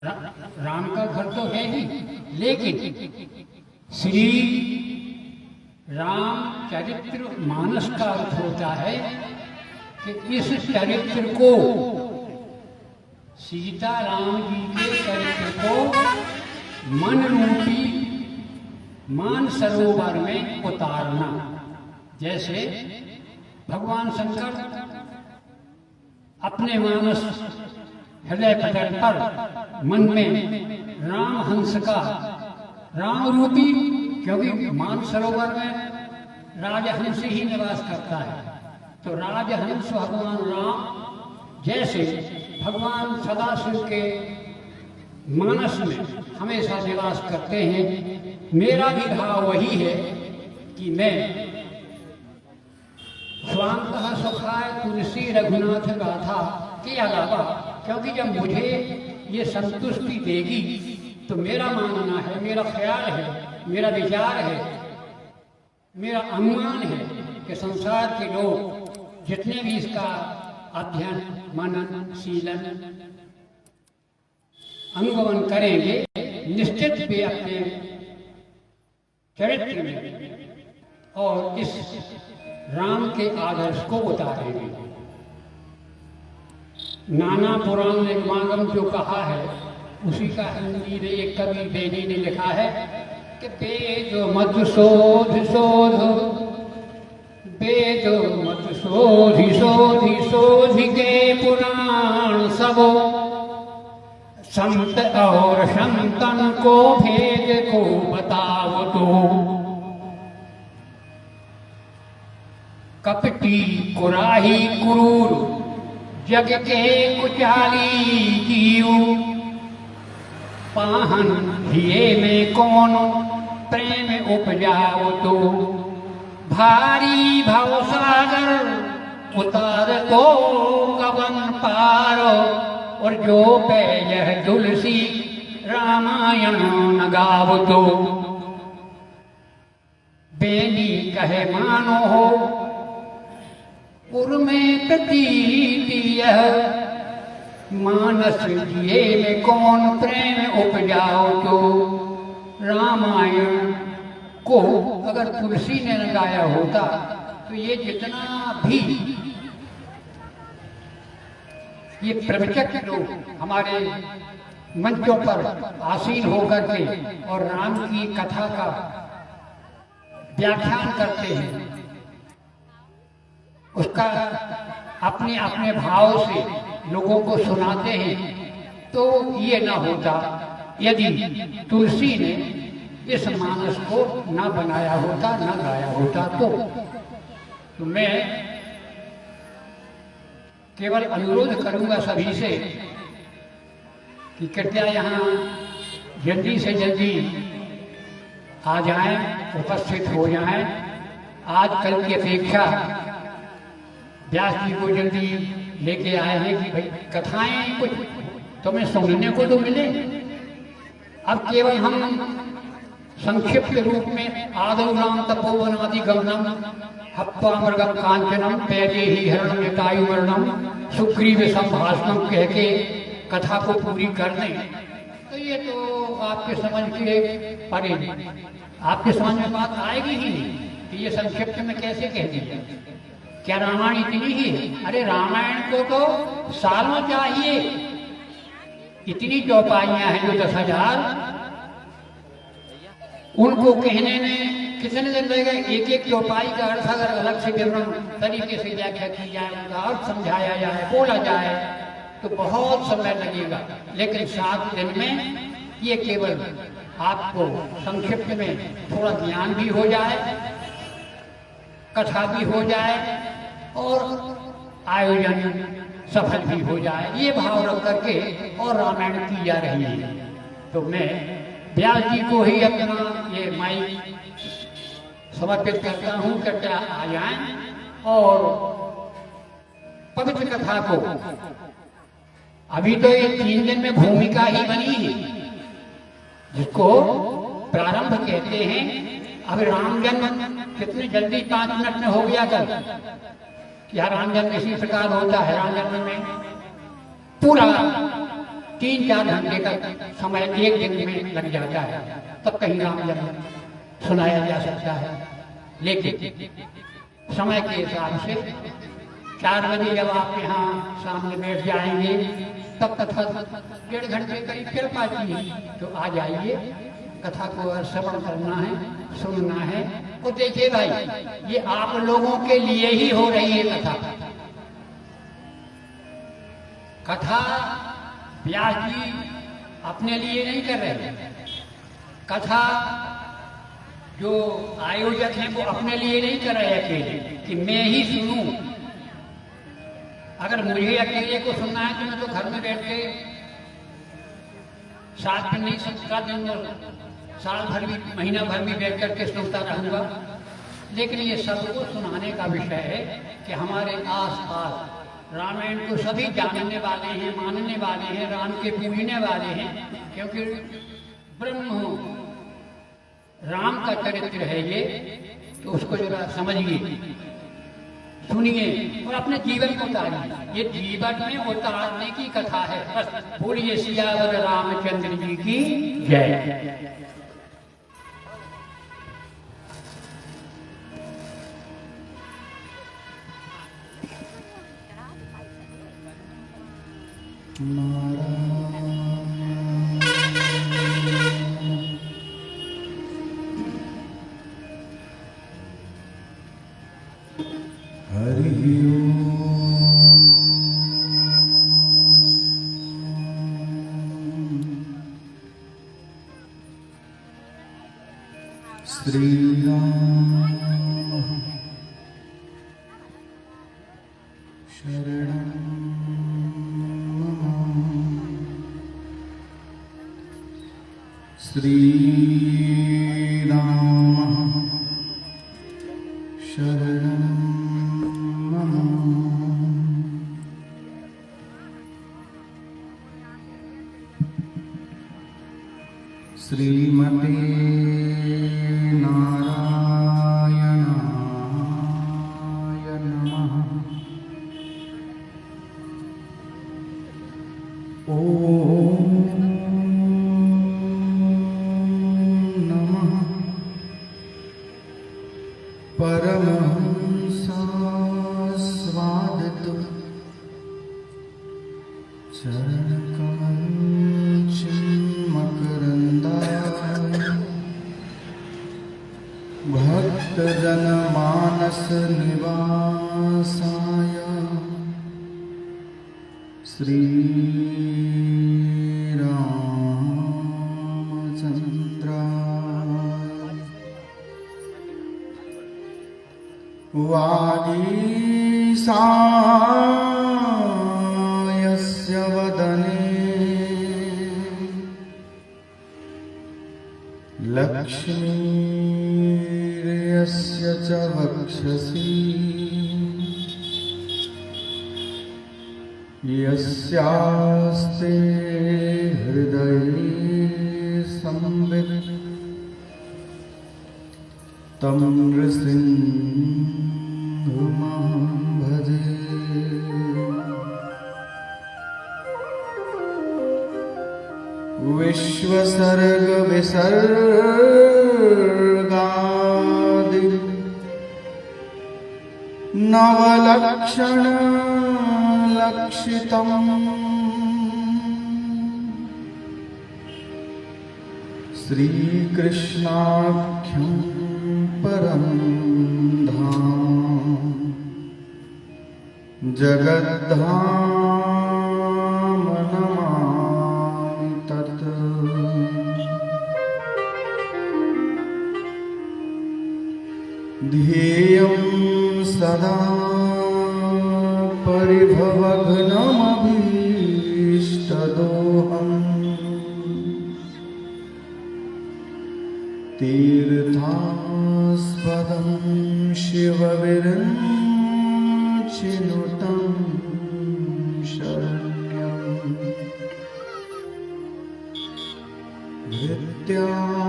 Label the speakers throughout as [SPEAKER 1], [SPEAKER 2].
[SPEAKER 1] राम का घर तो है ही, लेकिन श्री राम चरित्र मानस का अर्थ होता है कि इस चरित्र को, सीता राम जी के चरित्र को मन रूपी मान सरोवर में उतारना। जैसे भगवान शंकर अपने मानस हृदय पटल पर मन में राम हंस का, राम रूपी, क्योंकि मान सरोवर में राजहंस ही निवास करता है, तो राजहंस भगवान राम जैसे भगवान सदाशिव के मानस में हमेशा निवास करते हैं। मेरा भी भाव वही है कि मैं स्वांतः सुखाय तुलसी रघुनाथ गाथा के अलावा, क्योंकि जब मुझे ये संतुष्टि देगी तो मेरा मानना है, मेरा ख्याल है, मेरा विचार है, मेरा अनुमान है कि संसार के लोग जितने भी इसका अध्ययन मनन शीलन अनुगमन करेंगे, निश्चित वे अपने चरित्र में और इस राम के आदर्श को उतारेंगे। नाना पुराण निगमागम जो कहा है उसी का हिंदी में एक कवि बेदी ने लिखा है कि वेद मत शोध शोध, वेद मत शोधि शोधि शोधि के पुराण सब, संत और संतन को भेद को बताओ तो, कपटी कुराही क्रूर जग के कुचाली जीव, पाहन हिये में कौन प्रेम उपजाओ तो, भारी भवसागर उतार दो कवन पार, और जो पे यह तुलसी रामायण न गाव तो, बेनी कहे मानो हो पुर में प्रतीति यह, मानस जिए में कौन प्रेम उपजाओ तो, रामायण को अगर तुलसी ने न गाया होता तो ये जितना भी ये प्रवचक लोग हमारे मंचों पर आसीन होकर के और राम की कथा का व्याख्यान करते हैं, उसका अपने अपने भाव से लोगों को सुनाते हैं, तो ये ना होता यदि तुलसी ने इस मानस को ना बनाया होता, ना गाया होता। तो मैं केवल अनुरोध करूंगा सभी से कि कृपया यहाँ जल्दी से जल्दी आ जाएं, उपस्थित हो जाएं। आज कल की अपेक्षा व्यास जी को जल्दी लेके आए हैं कि भाई कथाएं कुछ तुम्हें सुनने को तो मिले। अब केवल हम संक्षिप्त रूप में आदौ राम तपोवन आदि गमनम हप्पा मृगम कांचनम पैदे ही हरणम यतायु वर्णम सुग्रीव संभाषणम कह के कथा को पूरी कर दें, तो ये तो आपके समझ के परे, आपके समझ में बात आएगी ही नहीं कि ये संक्षिप्त में कैसे कह दिया। क्या रामायण इतनी ही है? अरे रामायण को तो सालों चाहिए, इतनी चौपाइयां हैं जो 10,000, उनको कहने में कितने दिन लगेगा? एक एक चौपाई का अर्थ अगर अलग से विवरण तरीके से व्याख्या की जाए, उनका अर्थ समझाया जाए, बोला जाए, तो बहुत समय लगेगा। लेकिन 7 दिन में ये केवल आपको संक्षिप्त में थोड़ा ज्ञान भी हो जाए, कथा भी हो जाए और आयोजन सफल भी हो जाए, ये भाव रख करके और रामायण की जा रही है। तो मैं व्यास जी को ही अपना ये माइक समर्पित करता हूँ, कृपया आ जाएं और पवित्र कथा को, अभी तो ये 3 दिन में भूमिका ही बनी है जिसको प्रारंभ कहते हैं। अब राम जन्म कितने जल्दी 5 मिनट में हो गया कल, क्या राम जन्म इसी प्रकार होता है? राम जन्म में पूरा 3-4 घंटे का समय एक दिन में लग जाता है, तब कहीं राम जन्म सुनाया जा सकता है। लेकिन समय के हिसाब से 4 बजे जब आप यहाँ सामने बैठ जाएंगे तब कथा 1.5 घंटे करीब चल पाती है, तो आ जाइए, कथा को श्रवण करना है, सुनना है। और देखिए भाई, ये आप लोगों के लिए ही हो रही है कथा। कथा व्यास जी अपने लिए नहीं कर रहे, कथा जो आयोजक हैं वो अपने लिए नहीं कर रहे अकेले कि मैं ही सुनूं। अगर मुझे अकेले को सुनना है तो मैं तो घर में बैठ के 7 दिन नहीं, 17 दिन, साल भर भी, महीना भर भी बैठ करके सुनता रहूंगा। लेकिन ये सबको सुनाने का विषय है कि हमारे आसपास रामायण को सभी जानने वाले हैं, मानने वाले हैं, राम के पूजने वाले हैं, क्योंकि ब्रह्म राम का चरित्र है ये। तो उसको जरा समझिए, सुनिए और अपने जीवन को उतारिए। ये जीवन में उतारने की कथा है। बस बोलिए सियावर रामचंद्र जी की जय।
[SPEAKER 2] हरि श्री राम शरणं श्री राम शरणं श्रीमते नारायणाय नमः। ओम नमः परमहंसास्वादितो भक्तजनमानस निवासाय श्री रामचंद्राय वागीशायस्य वदने लक्ष्मीर्यस्य च वक्षसि यस्यास्ते हृदये संवित् तं नृसिंहमहं भजे। विश्वसर्ग विसर्गादि नवलक्षण लक्षितम् श्रीकृष्णाख्यं परं धाम जगद्धाम नमामि तत्। ध्येयं सदा परिभवघ्नमभीष्टदोहम् तीर्थास्पदं शिवविरञ्चिनुतं शरण्यम् धृत्यार्तिहं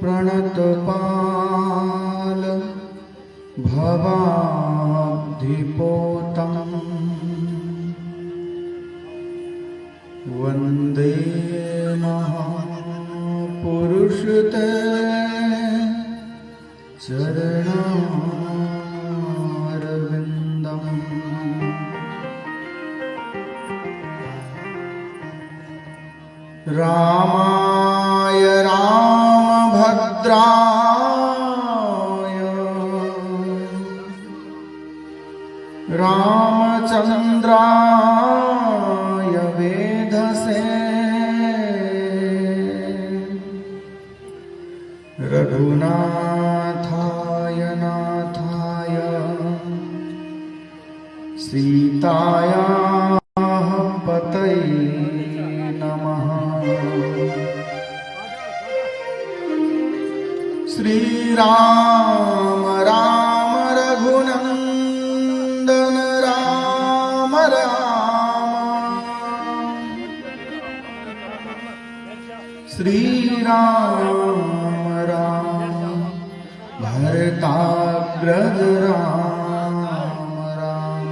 [SPEAKER 2] प्रणतपाल भवाब्धिपोतम् वन्दे महापुरुष ते चरणारविन्दम्। रामाय रामभद्राय रामचन्द्राय वेधसे रघुनाथाय नाथाय सीतायाः पतये नमः। श्रीराम राम रघुनन्दन राम राम। श्रीराम राम भरताग्रज राम राम।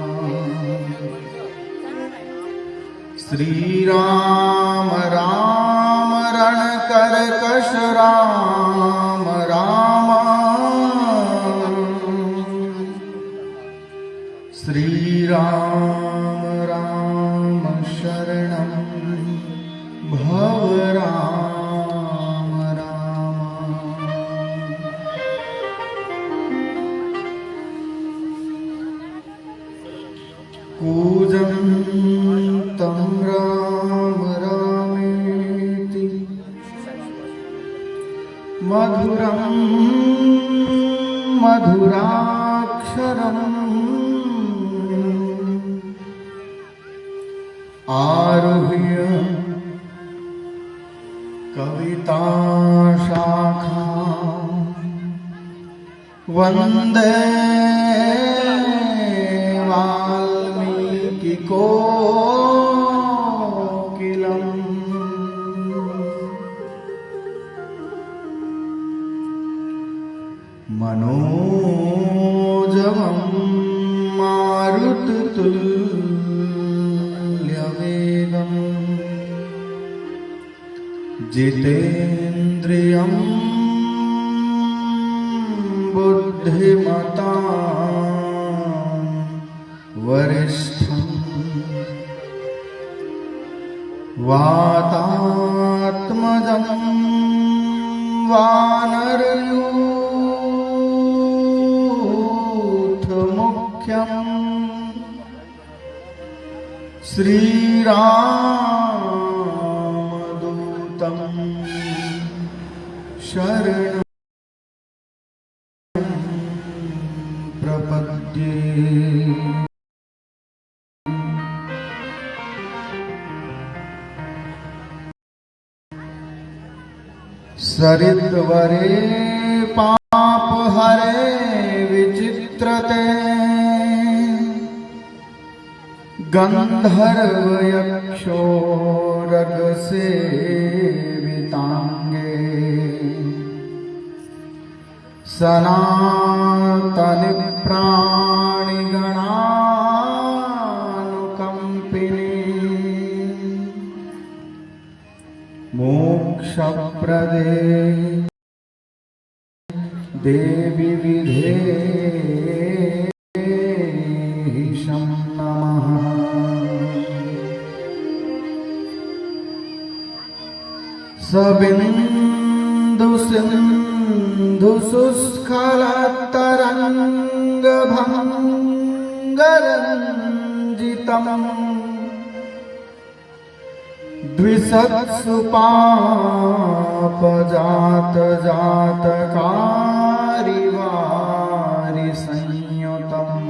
[SPEAKER 2] श्रीराम राम रणकरकश राम राम। श्रीराम राम शरणं भव राम राम। कूजन्तं राम रामेति मधुरं मधुराक्षरम् आरुह्य कविताशाखा वन्दे वाल्मीकिकोकिलम्। मनोजवं मारुततुल्यवेगम् जितेन्द्रियं बुद्धिमतां वरिष्ठम् वातात्मजं वानरयूथमुख्यम् श्रीरामदूतं शरणं प्रपद्ये। सरिद्वरे पापहरे विचित्रते गन्धर्वयक्षोरगसेविताङ्गे सनातनि प्राणिगणानुकम्पिनी मोक्षप्रदे देवी विधेहिशं नमः। सबिन्दुसिन्धुसुस्खलत्तरङ्गभङ्गरञ्जितम् द्विसत्सुपापजातजातकारिवारि संयुतम्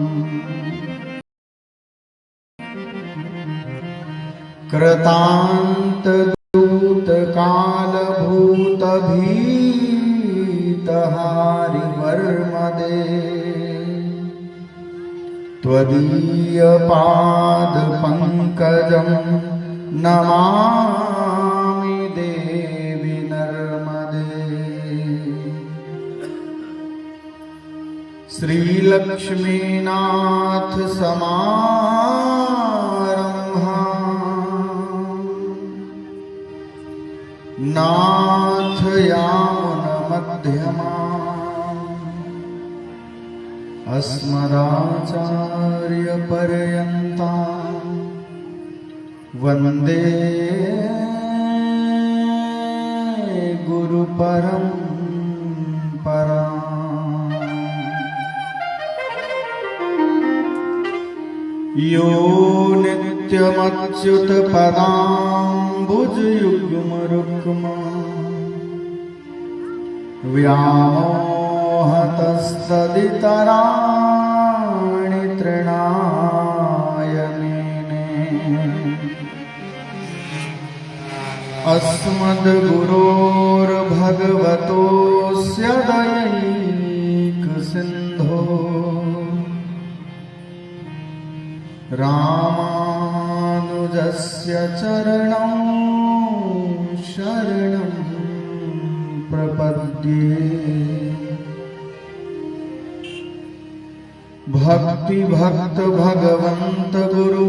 [SPEAKER 2] कृतान्तदूतकालभूतभीतहारिवर्मदे त्वदीयपादपङ्कजं नमामि देवि नर्मदे। श्रीलक्ष्मीनाथ समारम्भा अस्मदाचार्यपर्यन्तां वन्दे गुरुपरम्पराम्। यो नित्यमच्युतपदाम्बुजयुग्मरुक्मा व्यामोहतस्तदितराणि तृणाय मेने। अस्मद्गुरोर्भगवतोऽस्य दयैकसिन्धो रामानुजस्य चरणौ शरणं प्रपद्ये। भक्ति भक्त भगवंत गुरु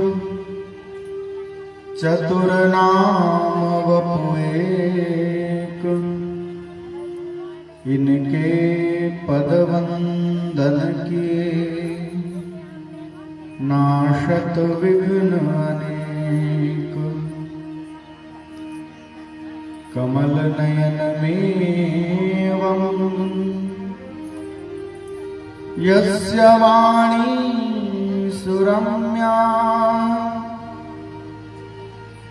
[SPEAKER 2] चतुरनाम वपुएक। इनके पद वंदन किए नाशत विघ्न अनेक। कमल नयन मेवं यस्य वाणी सुरम्या।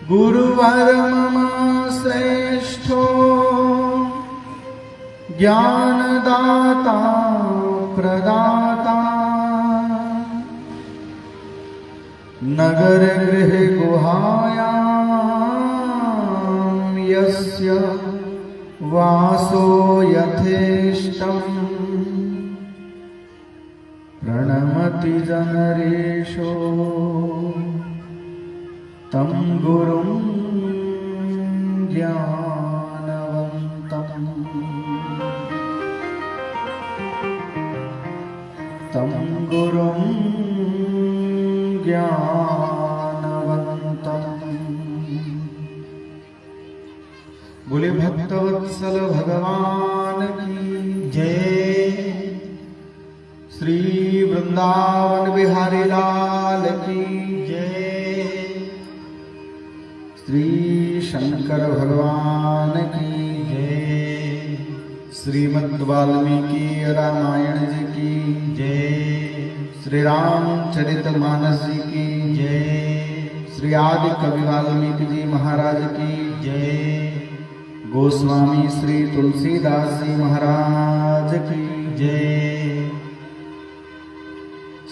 [SPEAKER 2] गुरुवर मम श्रेष्ठो ज्ञानदाता प्रदाता। नगर गृह गुहायां यस्य वासो यथेष्टम्। प्रणमति जनरेशो तं गुरुं ज्ञानवन्तम्। तं गुरुं ज्ञानवन्तम्। बोले भक्तवत्सल भगवान की जय। श्री वृंदावन बिहारी लाल की जय। श्री शंकर भगवान की जय। श्रीमद् वाल्मीकि रामायण जी की जय। श्री रामचरित मानस जी की जय। श्री आदि कवि वाल्मीकि जी महाराज की जय। गोस्वामी श्री तुलसीदास जी महाराज की जय।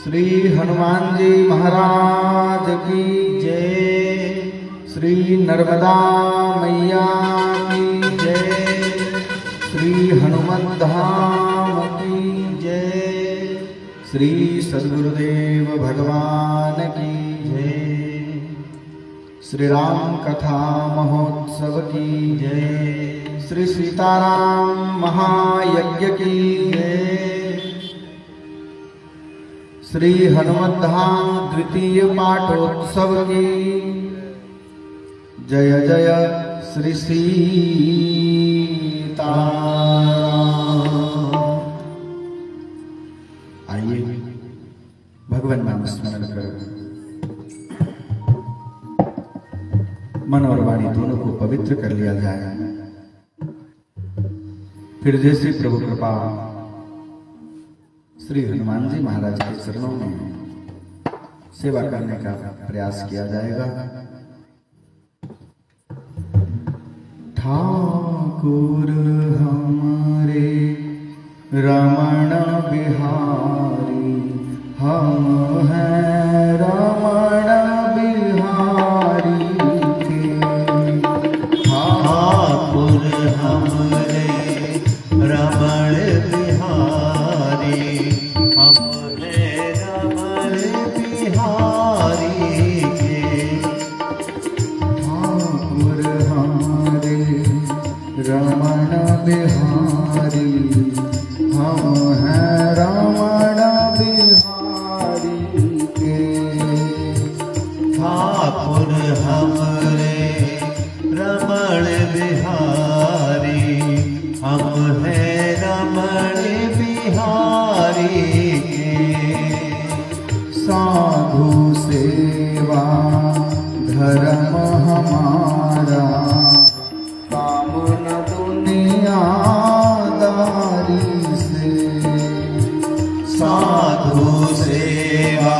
[SPEAKER 2] श्री हनुमान जी महाराज की जय। श्री नर्मदा मैया की जय। श्री हनुमत धाम की जय। श्री सद्गुरुदेव भगवान की जय। श्री राम कथा महोत्सव की जय। श्री सीताराम महायज्ञ की जय। श्री हनुमत धाम द्वितीय पाठोत्सव की जय जय। श्री सीताराम। आइए भगवान नाम स्मरण कर मन और वाणी दोनों को पवित्र कर लिया जाए। फिर जैसी प्रभु कृपा श्री हनुमान जी महाराज के चरणों में सेवा करने का प्रयास किया जाएगा। ठाकुर हमारे रमण बिहारी, हम हैं रमण बिहारी के।
[SPEAKER 3] ठाकुर हमारे रमण बिहारी, हम हैं रमण बिहारी के।
[SPEAKER 2] ठाकुर हमारे रमण बिहारी, हम हैं रमण बिहारी के।
[SPEAKER 3] ठाकुर हमारे रमण बिहारी, हम हैं रमण बिहारी के।
[SPEAKER 2] धर्म हमारा काम न दुनियादारी से।
[SPEAKER 3] साधु सेवा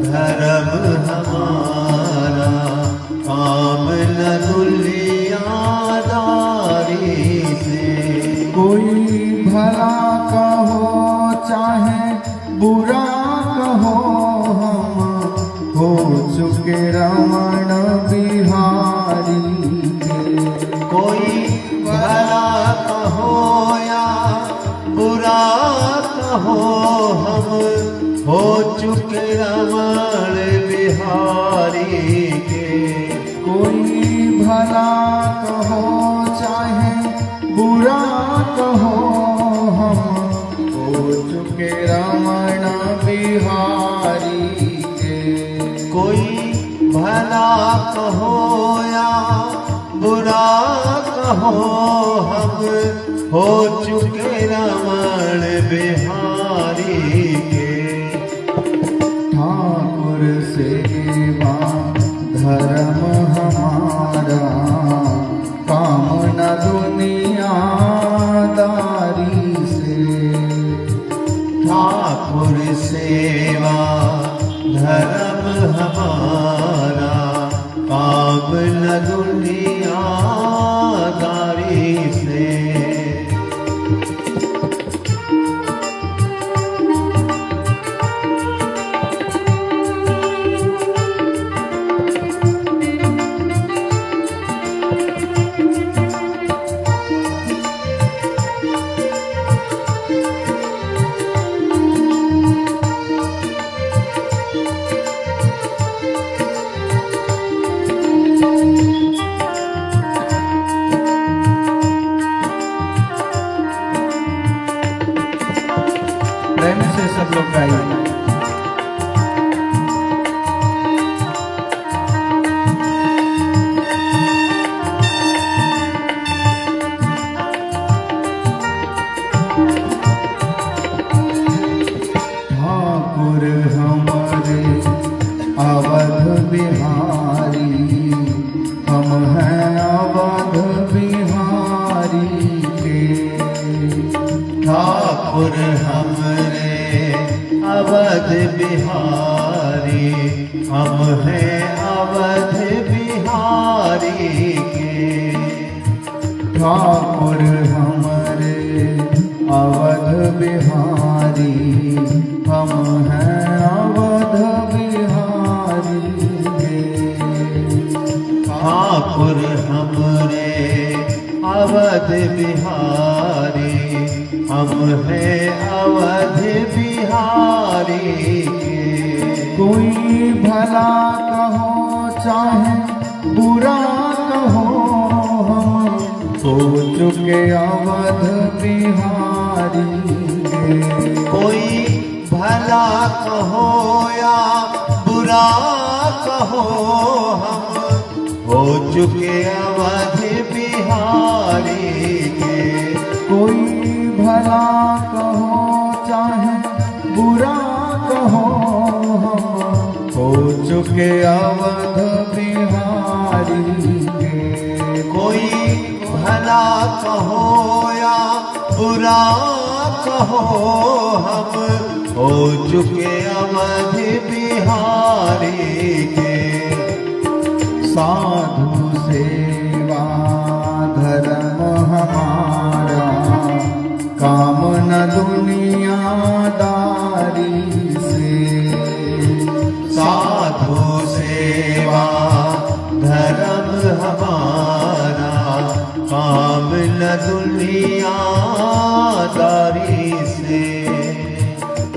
[SPEAKER 3] धर्म हमारा काम न दुनियादारी से।
[SPEAKER 2] कोई भला कहो चाहे बुरा कहो हम हो चुके रमण बिहारी के।
[SPEAKER 3] कोई भला कहो या बुरा कहो हम हो चुके रमण बिहारी के।
[SPEAKER 2] कोई भला कहो चाहे बुरा कहो हम हो चुके रमण बिहारी के।
[SPEAKER 3] कोई भला कहो या बुरा कहो हम हो चुके रमण बिहारी के।
[SPEAKER 2] ठाकुर सेवा धर्म हमारा काम न दुनियादारी से।
[SPEAKER 3] ठाकुर सेवा धर्म हमारा काम न दुनियादारी से।
[SPEAKER 2] प्रेम से सब लोग गाइए। ठाकुर हमारे अवध बिहारी हम हैं अवध बिहारी के।
[SPEAKER 3] ठाकुर हमरे अवध बिहारी हम हैं अवध बिहारी के।
[SPEAKER 2] ठाकुर हमारे अवध बिहारी हम हैं अवध बिहारी के।
[SPEAKER 3] ठाकुर हमरे अवध बिहारी हम हैं अवध बिहारी के।
[SPEAKER 2] कोई भला कहो चाहे बुरा कहो हम हो चुके अवध बिहारी के।
[SPEAKER 3] कोई भला कहो या बुरा कहो हम हो चुके अवध बिहारी के।
[SPEAKER 2] कोई भला कहो चाहे बुरा कहो हम हो चुके अवध बिहारी के।
[SPEAKER 3] कोई भला कहो या बुरा कहो हम हो चुके अवध बिहारी के।
[SPEAKER 2] साधु सेवा धर्म हमारा काम न दुनियादारी से।
[SPEAKER 3] साधु सेवा धर्म हमारा काम न दुनियादारी से।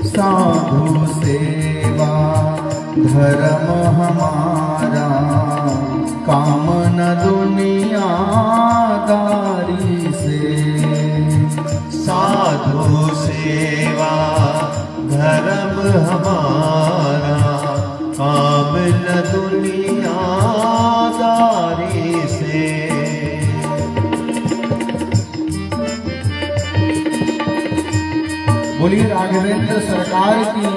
[SPEAKER 2] साधु सेवा धर्म हमारा काम न दुनियादारी से।
[SPEAKER 3] साधु सेवा धर्म हमारा काम न दुनियादारी से।
[SPEAKER 2] बोलिए राघवेंद्र सरकार की।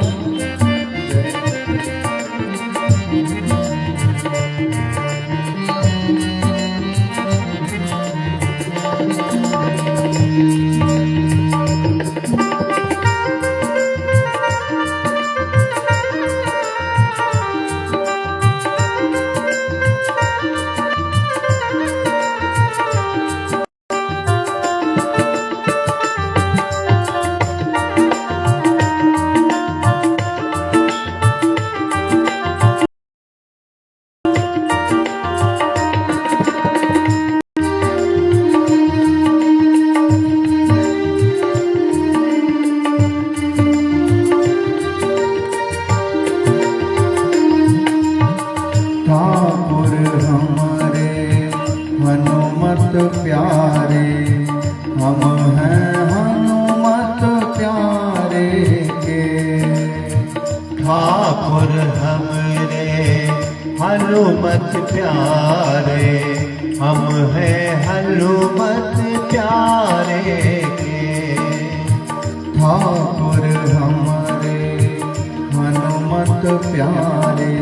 [SPEAKER 3] हनुमत प्यारे हम हैं हनुमत प्यारे के।
[SPEAKER 2] ठाकुर हमारे हनुमत प्यारे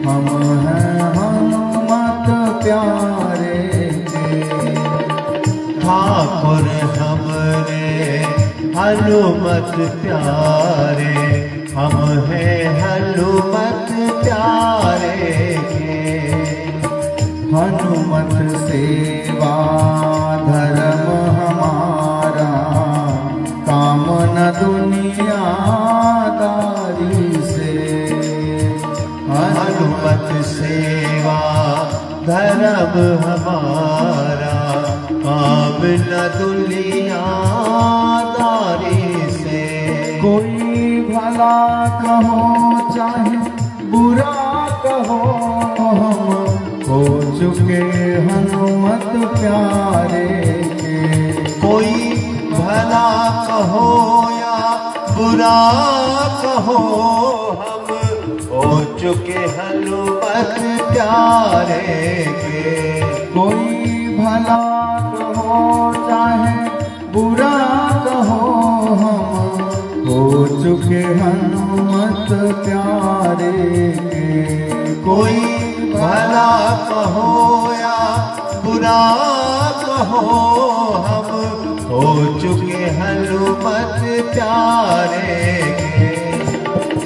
[SPEAKER 2] हम हैं हनुमत प्यारे के।
[SPEAKER 3] ठाकुर हमरे हनुमत प्यारे हम हैं हनुमत प्यारे के।
[SPEAKER 2] हनुमत सेवा धर्म हमारा काम न दुनियादारी से।
[SPEAKER 3] हनुमत सेवा धर्म हमारा काम न दुनियादारी से।
[SPEAKER 2] कोई भला कहो चाहे बुरा कहो हम हो चुके हनुमत प्यारे के।
[SPEAKER 3] कोई भला कहो या बुरा कहो हम हो चुके हनुमत प्यारे के।
[SPEAKER 2] कोई भला कहो चाहे बुरा कहो हम हो चुके हनुमत प्यारे के।
[SPEAKER 3] कोई भला कहो या बुरा कहो हम हो चुके हनुमत प्यारे के।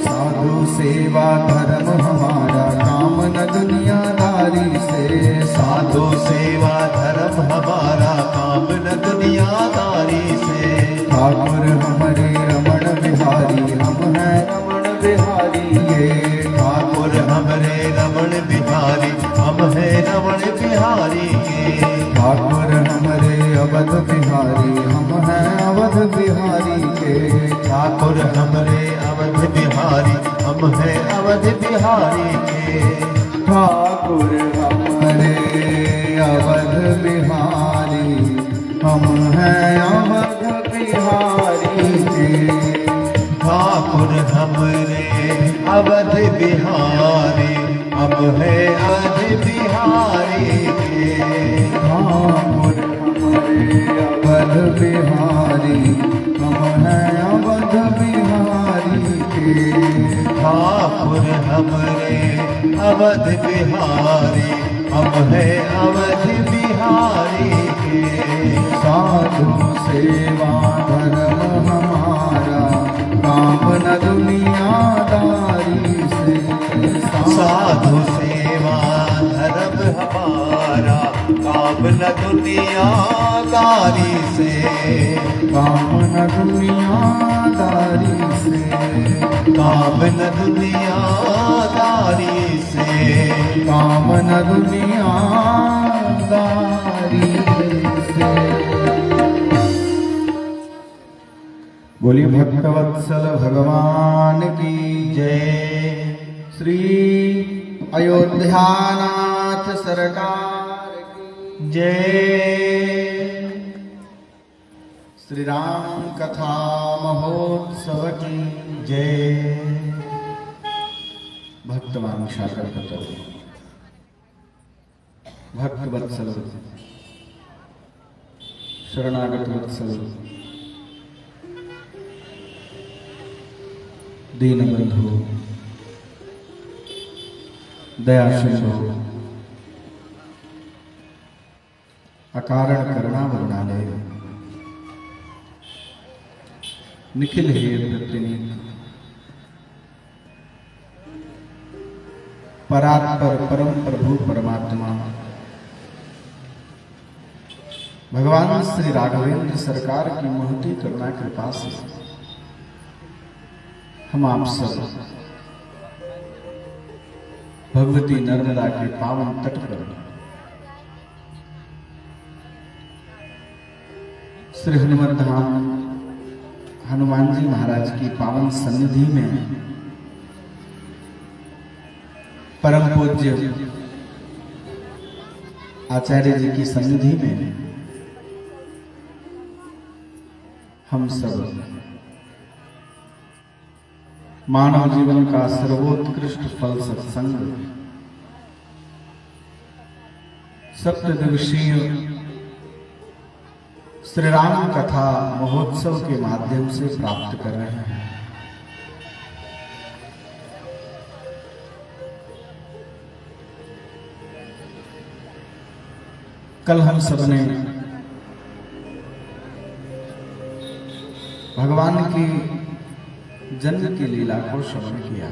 [SPEAKER 2] साधु सेवा धर्म हमारा काम न दुनियादारी से।
[SPEAKER 3] साधु सेवा धर्म हमारा काम न दुनियादारी से।
[SPEAKER 2] ठाकुर हमारे रमण बिहारी हम हैं रमण बिहारी ये।
[SPEAKER 3] ठाकुर हमरे रमण बिहारी हम हैं रमण बिहारी के।
[SPEAKER 2] ठाकुर हमारे अवध बिहारी हम हैं अवध बिहारी के।
[SPEAKER 3] ठाकुर हमरे अवध बिहारी हम हैं अवध बिहारी के।
[SPEAKER 2] ठाकुर हमारे अवध बिहारी हम हैं अवध बिहारी के।
[SPEAKER 3] ठाकुर हमरे अवध बिहारी हम हैं अवध बिहारी के।
[SPEAKER 2] ठाकुर हमारे अवध बिहारी हम हैं अवध बिहारी के।
[SPEAKER 3] ठाकुर हमरे अवध बिहारी हम हैं अवध बिहारी के।
[SPEAKER 2] साधु सेवा धर्म हमारा काम न दुनियादारी से।
[SPEAKER 3] साधु सेवा धर्म हमारा काम न दुनियादारी से।
[SPEAKER 2] काम न दुनियादारी से।
[SPEAKER 3] काम न दुनियादारी से।
[SPEAKER 2] काम न दुनियादारी से। बोलिए भक्तवत्सल भगवान की
[SPEAKER 3] जय।
[SPEAKER 2] श्री अयोध्यानाथ सरकार की
[SPEAKER 3] जय।
[SPEAKER 2] श्री राम कथा महोत्सव की
[SPEAKER 3] जय।
[SPEAKER 2] भक्तवान शाकर पत्र भक्त वत्सल शरणागत वत्सल दीन बंधु दया सिंधु अकारण करुणा वरदालय निखिल हेत प्रतिनिधि परात्पर परम प्रभु परमात्मा भगवान श्री राघवेंद्र सरकार की महती करुणा कृपा से हम आप सब भगवती नर्मदा के पावन तट पर श्री हनुमत धाम हनुमान जी महाराज की पावन सन्निधि में परम पूज्य आचार्य जी की सन्निधि में हम सब मानव जीवन का सर्वोत्कृष्ट फल सत्संग सप्तदिवसीय श्री राम कथा महोत्सव के माध्यम से प्राप्त कर रहे हैं। कल हम सबने भगवान की जन्म की लीला को श्रवण किया।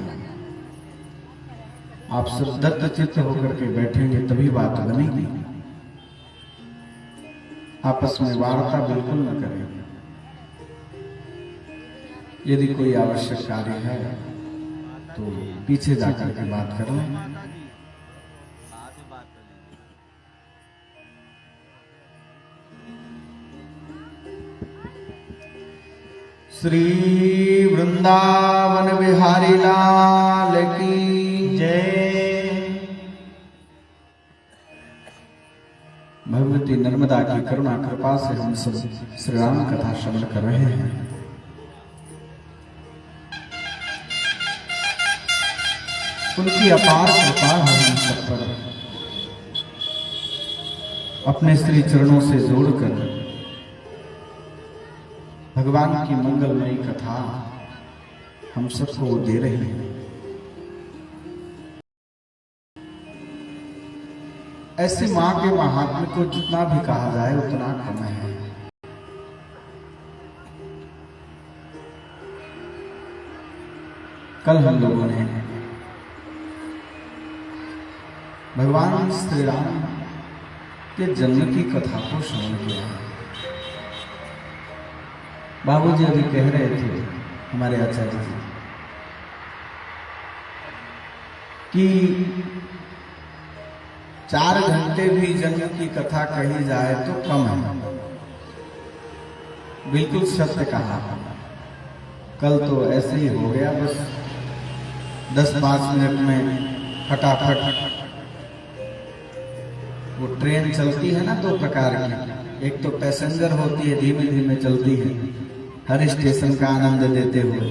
[SPEAKER 2] आप सब दत्त चित्त होकर के बैठेंगे तभी बात बनेगी। आपस में वार्ता बिल्कुल न करें। यदि कोई आवश्यक कार्य है तो पीछे जाकर के बात कर लें। श्री वृंदावन बिहारी लाल की जय। भगवती नर्मदा की करुणा कृपा से हम सब श्री राम कथा श्रवण कर रहे हैं। उनकी अपार कृपा है हम सब पर। अपने श्री चरणों से जोड़कर भगवान की मंगलमयी कथा हम सबको वो दे रही है। ऐसी मां के महात्म्य को जितना भी कहा जाए उतना कम है। कल हम लोगों ने भगवान श्री राम के जन्म की कथा को श्रवण किया है। बाबूजी अभी कह रहे थे हमारे आचार्य जी कि 4 घंटे भी जन्म की कथा कही जाए तो कम है। बिल्कुल सत्य कहा। कल तो ऐसे ही हो गया, बस 10-5 मिनट में फटाफट। वो ट्रेन चलती है ना 2 प्रकार की। एक तो पैसेंजर होती है, धीमे धीमे चलती है, हर स्टेशन का आनंद देते हुए।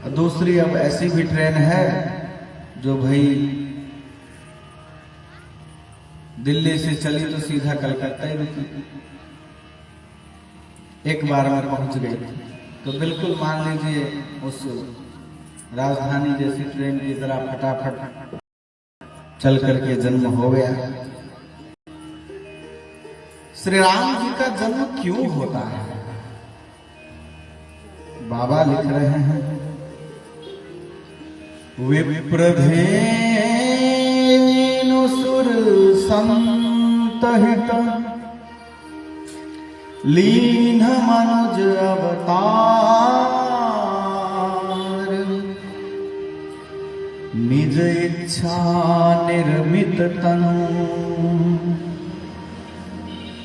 [SPEAKER 2] और दूसरी अब ऐसी भी ट्रेन है जो भाई दिल्ली से चली तो सीधा कलकत्ता ही रुकी, एक बार में पहुंच गई। तो बिल्कुल मान लीजिए उस राजधानी जैसी ट्रेन की तरह फटाफट चल करके जन्म हो गया। श्री राम जी का जन्म क्यों होता है? बाबा लिख रहे हैं, विप्रधेनु सुर संतहित लीन मनुज अवतार, निज इच्छा निर्मित तनु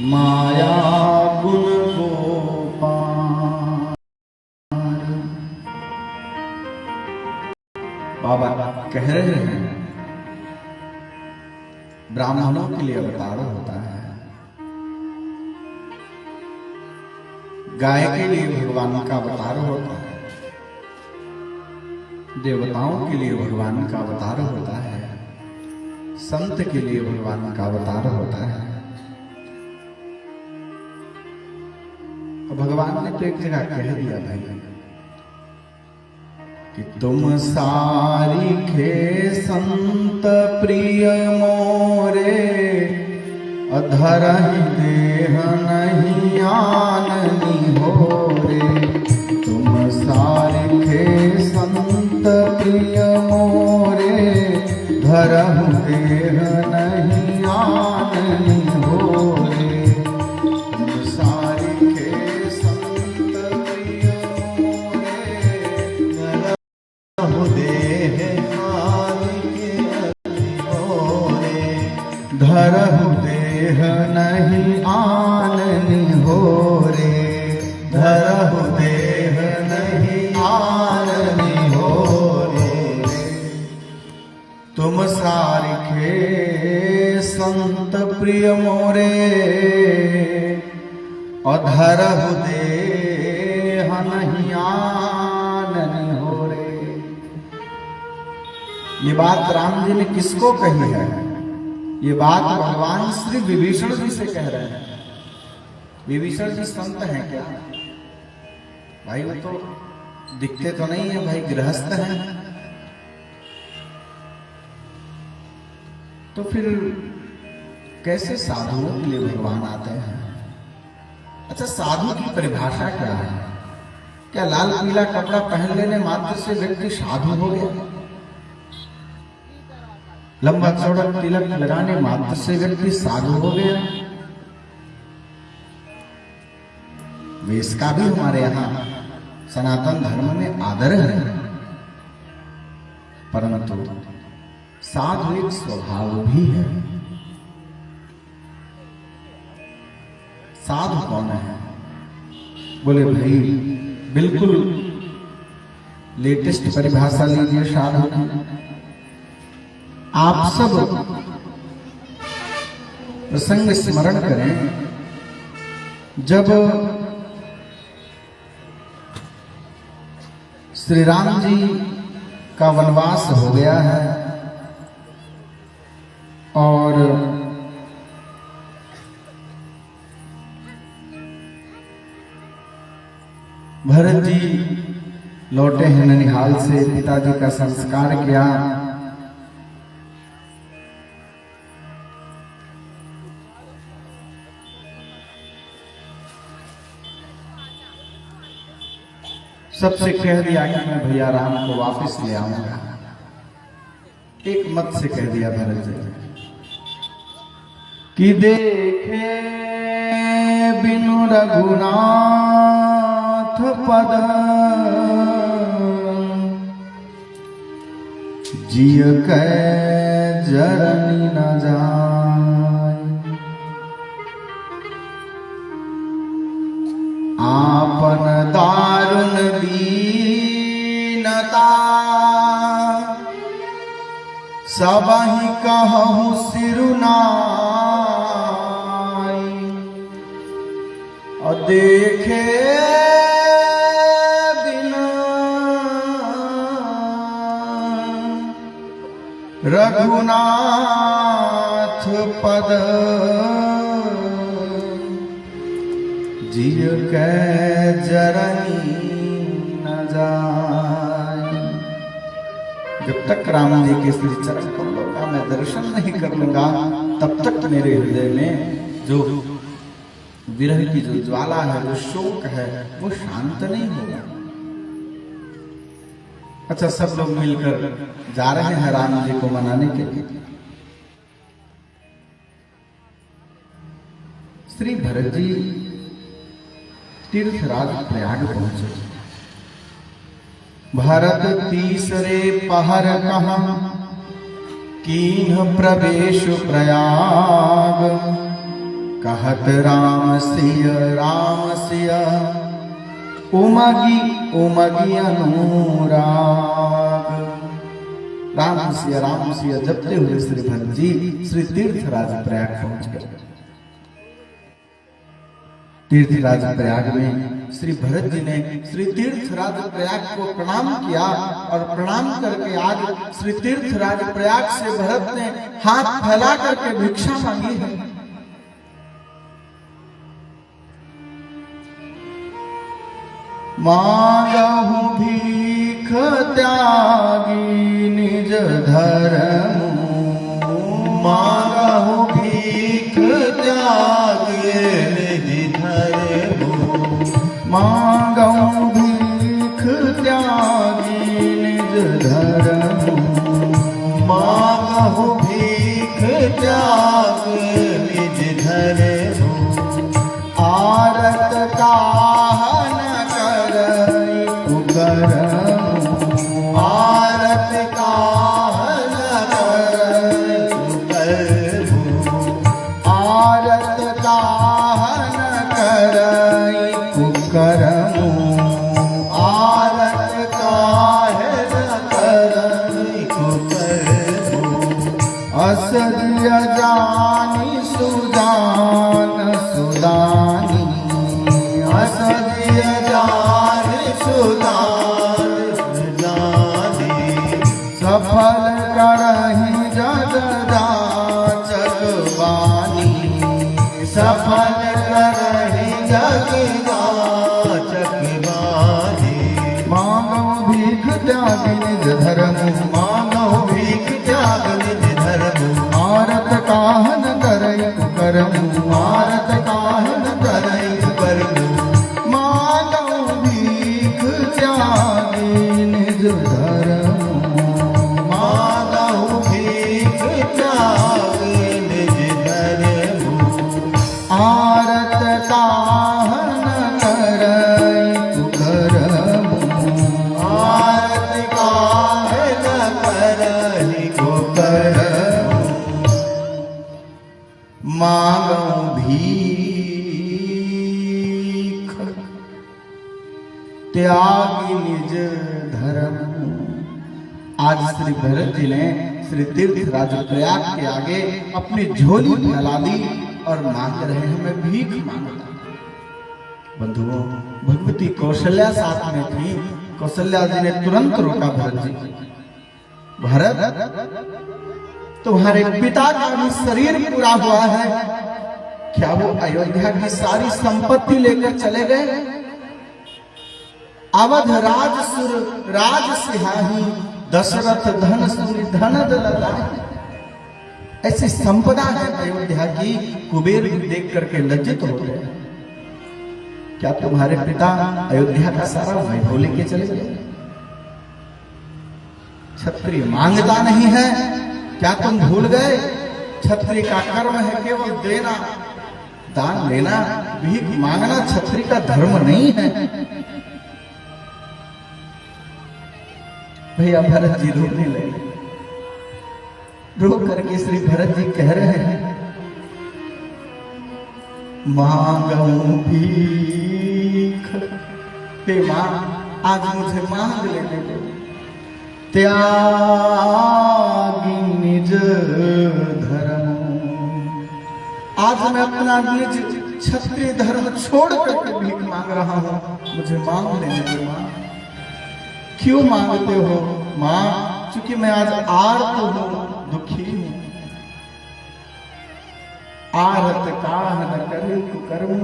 [SPEAKER 2] माया गुण गोपाल। बाबा कह रहे हैं ब्राह्मणों के लिए अवतार होता है, गाय के लिए भगवान का अवतार होता है, देवताओं के लिए भगवान का अवतार होता है, संत के लिए भगवान का अवतार होता है। भगवान ने तो एक जगह कह दिया भाई कि तुम सारिखे संत प्रिय मोरे, अधरहि देह नहीं आननी हो रे। तुम सारिखे संत प्रिय मोरे, धरहु देह नहीं आननी हो रे। तुम सारिखे संत प्रिय मोरे, धरहु देह नहीं आननी हो रे। धरहु देह नहीं आननी हो रे। तुम सारिखे संत प्रिय मोरे, अधरहु देह नहीं आननी हो रे। ये बात राम जी ने किसको कही है? ये बात भगवान श्री विभीषण जी से कह रहे हैं। विभीषण जी संत हैं क्या भाई? वो तो दिखते तो नहीं है भाई, गृहस्थ हैं। तो फिर कैसे साधुओं के लिए भगवान आते हैं? अच्छा, साधु की परिभाषा क्या है? क्या लाल पीला कपड़ा पहन लेने मात्र से व्यक्ति साधु हो गया? लंबा चौड़ा तिलक लगाने मात्र से व्यक्ति साधु हो गया? वेश का भी हमारे यहां सनातन धर्म में आदर है, परंतु साधु एक स्वभाव भी है। साधु कौन है? बोले भाई बिल्कुल लेटेस्ट परिभाषा लीजिए साधु की। आप सब प्रसंग स्मरण करें, जब श्री राम जी का वनवास हो गया है और भरत जी लौटे हैं ननिहाल से, पिताजी का संस्कार किया। सबसे कह दिया कि मैं भैया राम को वापस ले आऊंगा। एक मत से कह दिया भरत जी कि देखे बिनु रघुनाथ पद, जिय कै जरनी न जाय। आपन दारुण दीनता, सबहि कहूँ सिरुनाई। और देखे बिना रघुनाथ पद, जिय कै जरनी न जाय। जब तक राम जी के श्री चरण कमलों का मैं दर्शन नहीं कर लूंगा, तब तक मेरे हृदय में जो विरह की जो ज्वाला है, जो शोक है, वो शांत नहीं होगा। अच्छा, सब लोग मिलकर जा रहे हैं राम जी को मनाने के लिए। श्री भरत जी तीर्थराज प्रयाग पहुंचे। भरत तीसरे पहर कहाँ कीन्ह प्रवेश प्रयाग। कहत राम सिय उमगी उमगी अनुराग। राम सिय जपते हुए श्री भरत जी श्री तीर्थराज प्रयाग पहुंच गए। तीर्थराज प्रयाग में श्री भरत जी ने श्री तीर्थराज प्रयाग को प्रणाम किया और प्रणाम करके आज श्री तीर्थराज प्रयाग से भरत ने हाथ फैला करके भिक्षा मांगी है। मांगहु भीख त्यागी निज धर्म।
[SPEAKER 3] मांगहु भीख त्यागी निज धर्म।
[SPEAKER 2] मांगहु भीख त्यागी निज धर्म।
[SPEAKER 3] मांगहु भीख त्यागी निज धर्म।
[SPEAKER 2] आरत काहन करई कुकर्म।
[SPEAKER 3] आरत काहन करई कुकर्म।
[SPEAKER 2] आरत काहन करई कुकर्म।
[SPEAKER 3] आरत काहन करई कुकर्म।
[SPEAKER 2] असदिय जानी सुजान सुदानी।
[SPEAKER 3] असदिय जानि सुदान जानी।
[SPEAKER 2] सफल करहि जग जाच त्यागी निज धर्म,
[SPEAKER 3] मांगो भीख त्याग निज धर्म,
[SPEAKER 2] आरत काहन करई करम,
[SPEAKER 3] भारत काहन करई कर्म,
[SPEAKER 2] मांगो भीख त्यागी निज धर्म,
[SPEAKER 3] मांगो भीख त्याग निज धर्म,
[SPEAKER 2] आरत काहन करई करम,
[SPEAKER 3] आरत काहन करई कर्म,
[SPEAKER 2] मांगो भीख त्यागी निज धर्म। आज श्री भरत जी ने श्री तीर्थराज प्रयाग के आगे अपनी झोली फैला दी और मांग रहे हैं, मैं भीख मांगता। बंधुओं, भगवती कौशल्या साथ में थी। कौशल्या जी ने तुरंत रोका भरत जी, भरत तुम्हारे पिता का भी शरीर पूरा हुआ है, क्या वो अयोध्या की सारी संपत्ति लेकर चले गए? अवध राज सुर राज सिहाही, दशरथ धन सूरि धन दलाए। ऐसी संपदा है अयोध्या की, कुबेर भी देख करके लज्जित हो गए। क्या तुम्हारे पिता अयोध्या का सारा वैभव लेके चले गए? क्षत्रिय मांगता नहीं है, क्या तुम भूल गए? क्षत्रिय का कर्म है केवल देना, दान लेना, भीख मांगना क्षत्रिय का धर्म नहीं है। भैया भरत जी रोने लगे। रो करके श्री भरत जी कह रहे हैं, मांगो भीख, हे मां आज मुझे मांग लेने दो। त्यागी निज धर्म, आज मैं अपना निज क्षत्रिय धर्म छोड़ करके भीख मांग रहा हूं, मुझे मांग लेने दो मां। क्यों मांगते हो मां? क्योंकि मैं आज आर्त हूं, दुखी हूं। आरत काहन करे कुकर्म,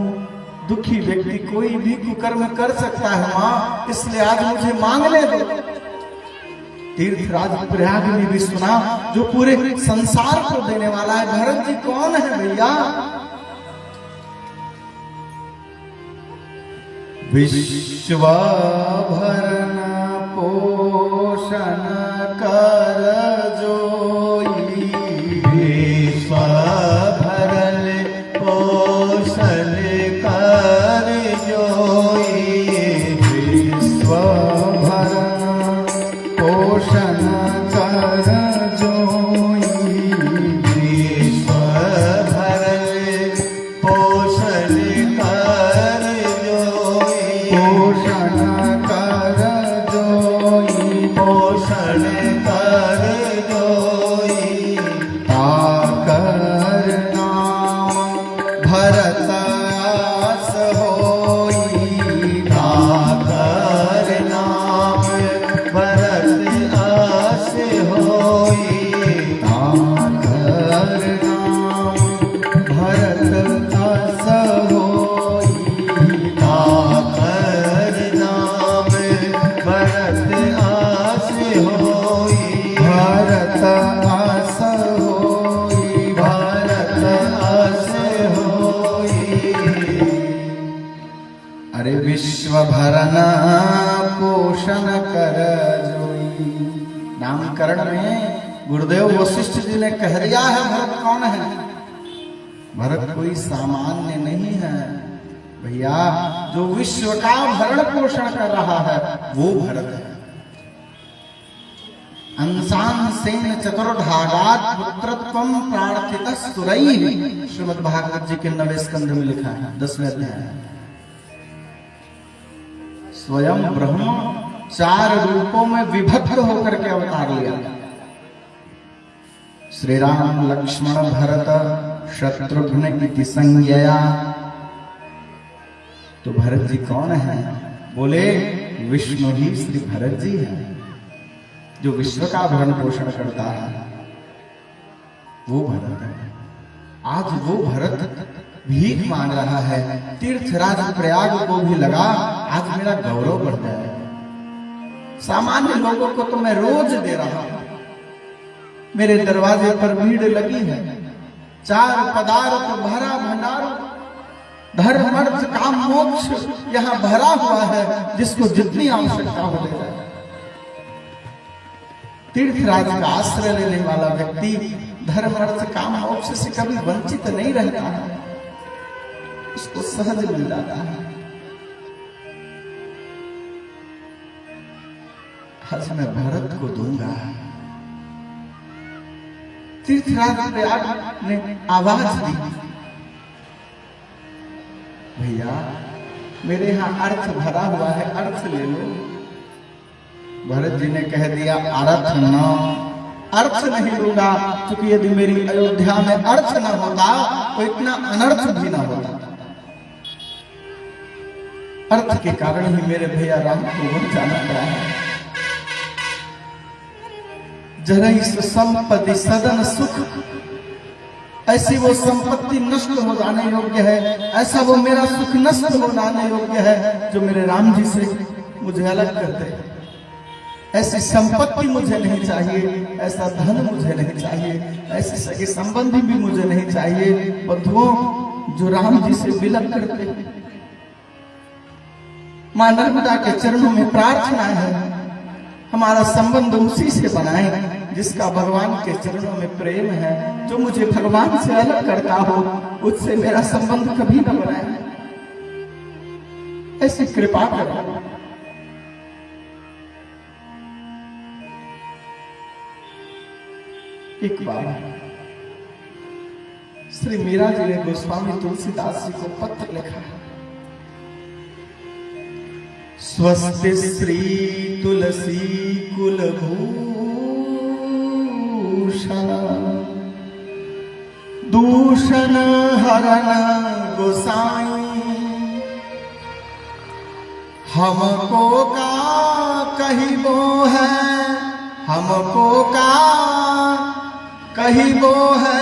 [SPEAKER 2] दुखी व्यक्ति कोई भी कुकर्म कर सकता है मां, इसलिए आज मुझे मांगने दो। तीर्थराज प्रयाग ने भी सुना, जो पूरे संसार को देने वाला है। भरत जी कौन है भैया? विश्वभरण पोषण कर जोई,
[SPEAKER 3] विश्वभरण पोषण कर जोई,
[SPEAKER 2] विश्वभरण पोषण कर जोई,
[SPEAKER 3] विश्वभरण पोषण कर जोई,
[SPEAKER 2] पोषण कर जोई,
[SPEAKER 3] पोषण कर जोई,
[SPEAKER 2] ताकर नाम भरत आस होई,
[SPEAKER 3] ताकर नाम भरत आस होई,
[SPEAKER 2] ताकर नाम भरत आस होई,
[SPEAKER 3] ताकर नाम भरत आस होई,
[SPEAKER 2] भरत आस होई,
[SPEAKER 3] भरत आस होई।
[SPEAKER 2] अरे विश्व भरण पोषण कर जोई। नामकरण में गुरुदेव वशिष्ठ जी ने कह दिया है, भरत कौन है? भरत कोई सामान्य नहीं है भैया, जो विश्व का भरण पोषण कर रहा है वो भरत है। अंशान सेन चतुर्धागात पुत्रत्वम प्रार्थित सुरैः, श्रीमद् भागवत जी के 9वें स्कंध में लिखा है, 10वें अध्याय। स्वयं ब्रह्म 4 रूपों में विभक्त होकर के अवतार लिया। श्री राम लक्ष्मण भरत शत्रुघ्न इति संज्ञया। तो भरत जी कौन है? बोले विष्णु ही श्री भरत जी है, जो विश्व का भरण पोषण करता है, वो भरत है। आज वो भरत भीख मांग रहा है। तीर्थराज प्रयाग को भी लगा आज मेरा गौरव बढ़ जाएगा। सामान्य लोगों को तो मैं रोज दे रहा हूं। मेरे दरवाजे पर भीड़ लगी है, चार पदार्थ भरा भंडार, धर्म अर्थ काम मोक्ष यहां भरा हुआ है, जिसको जितनी आवश्यकता हो ले जाए। तीर्थराज का आश्रय लेने वाला व्यक्ति धर्म अर्थ काम मोक्ष से कभी वंचित नहीं रहता है, उसको सहज मिल जाता है। आज मैं भरत को दूंगा। तीर्थराज प्रयाग ने आवाज दी, भैया मेरे यहां अर्थ भरा हुआ है, अर्थ ले लो। भरत जी ने कह दिया, अर्थ न, अर्थ नहीं लूंगा, क्योंकि यदि मेरी अयोध्या में अर्थ न होता तो इतना अनर्थ भी न होता। अर्थ के कारण ही मेरे भैया राम को वन जाना पड़ा है। जरई संपत्ति सदन सुख, ऐसी वो संपत्ति नष्ट हो जाने योग्य है, ऐसा वो मेरा सुख नष्ट हो जाने योग्य है जो मेरे राम जी से मुझे अलग कर दे। ऐसी संपत्ति मुझे नहीं चाहिए, ऐसा धन मुझे नहीं चाहिए, ऐसे सगे संबंधी भी मुझे नहीं चाहिए। बंधुओं, जो राम जी से विलग करते, मां नर्मदा के चरणों में प्रार्थना है, हमारा संबंध उसी से बनाए जिसका भगवान के चरणों में प्रेम है। जो मुझे भगवान से अलग करता हो, उससे मेरा संबंध कभी न बनाए। ऐसी कृपा करो। एक बार श्री मीरा जी ने गोस्वामी तुलसीदास जी को पत्र लिखा, स्वस्ति श्री तुलसी कुलभूषण दूषण हरण गोसाई, हमको का कहिबो है, हमको का कहिबो है,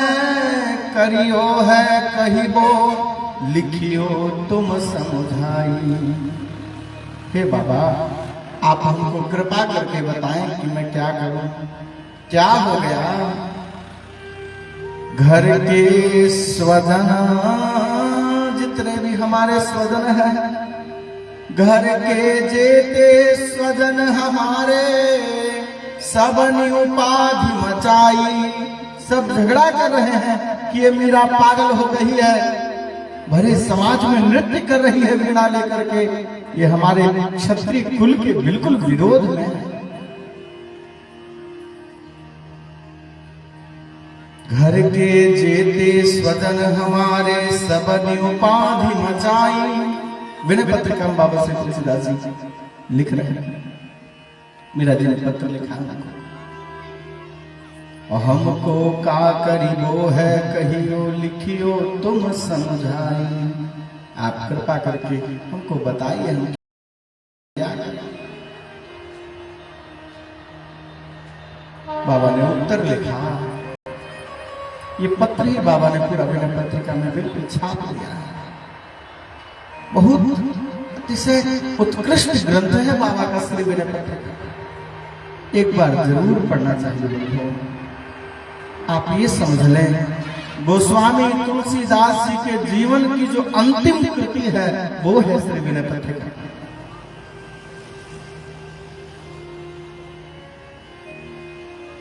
[SPEAKER 2] करियो है कहिबो, लिखियो तुम समझाई। हे बाबा, आप हमको कृपा करके बताएं कि मैं क्या करूं, क्या हो गया। घर के स्वजन जितने भी हमारे स्वजन हैं, घर के जेते स्वजन हमारे, सबनी उपाधि मचाई, सब झगड़ा कर रहे हैं कि ये मीरा पागल हो गई है, भरे समाज में नृत्य कर रही है वीणा लेकर के, ये हमारे क्षत्रिय कुल के बिल्कुल विरोध में है। घर के जेते स्वजन हमारे, सबनी उपाधि मचाई। विनय पत्रिका में बाबा श्री तुलसीदास जी लिख रहे हैं, मीरा जी ने पत्र लिखा, हमको का करिबो है, कहियो लिखियो तुम समझाई। आप कृपा करके हमको बताइए हम क्या करें। बाबा ने उत्तर लिखा, ये पत्र ही बाबा ने पूरा विनय पत्रिका में बिल्कुल छाप दिया है। बहुत अतिशय उत्कृष्ट ग्रंथ है बाबा का श्री विनय पत्रिका, एक बार जरूर पढ़ना चाहिए। आप ये समझ लें, गोस्वामी तुलसीदास जी के जीवन की जो अंतिम कृति है वो है श्री विनय पत्रिका।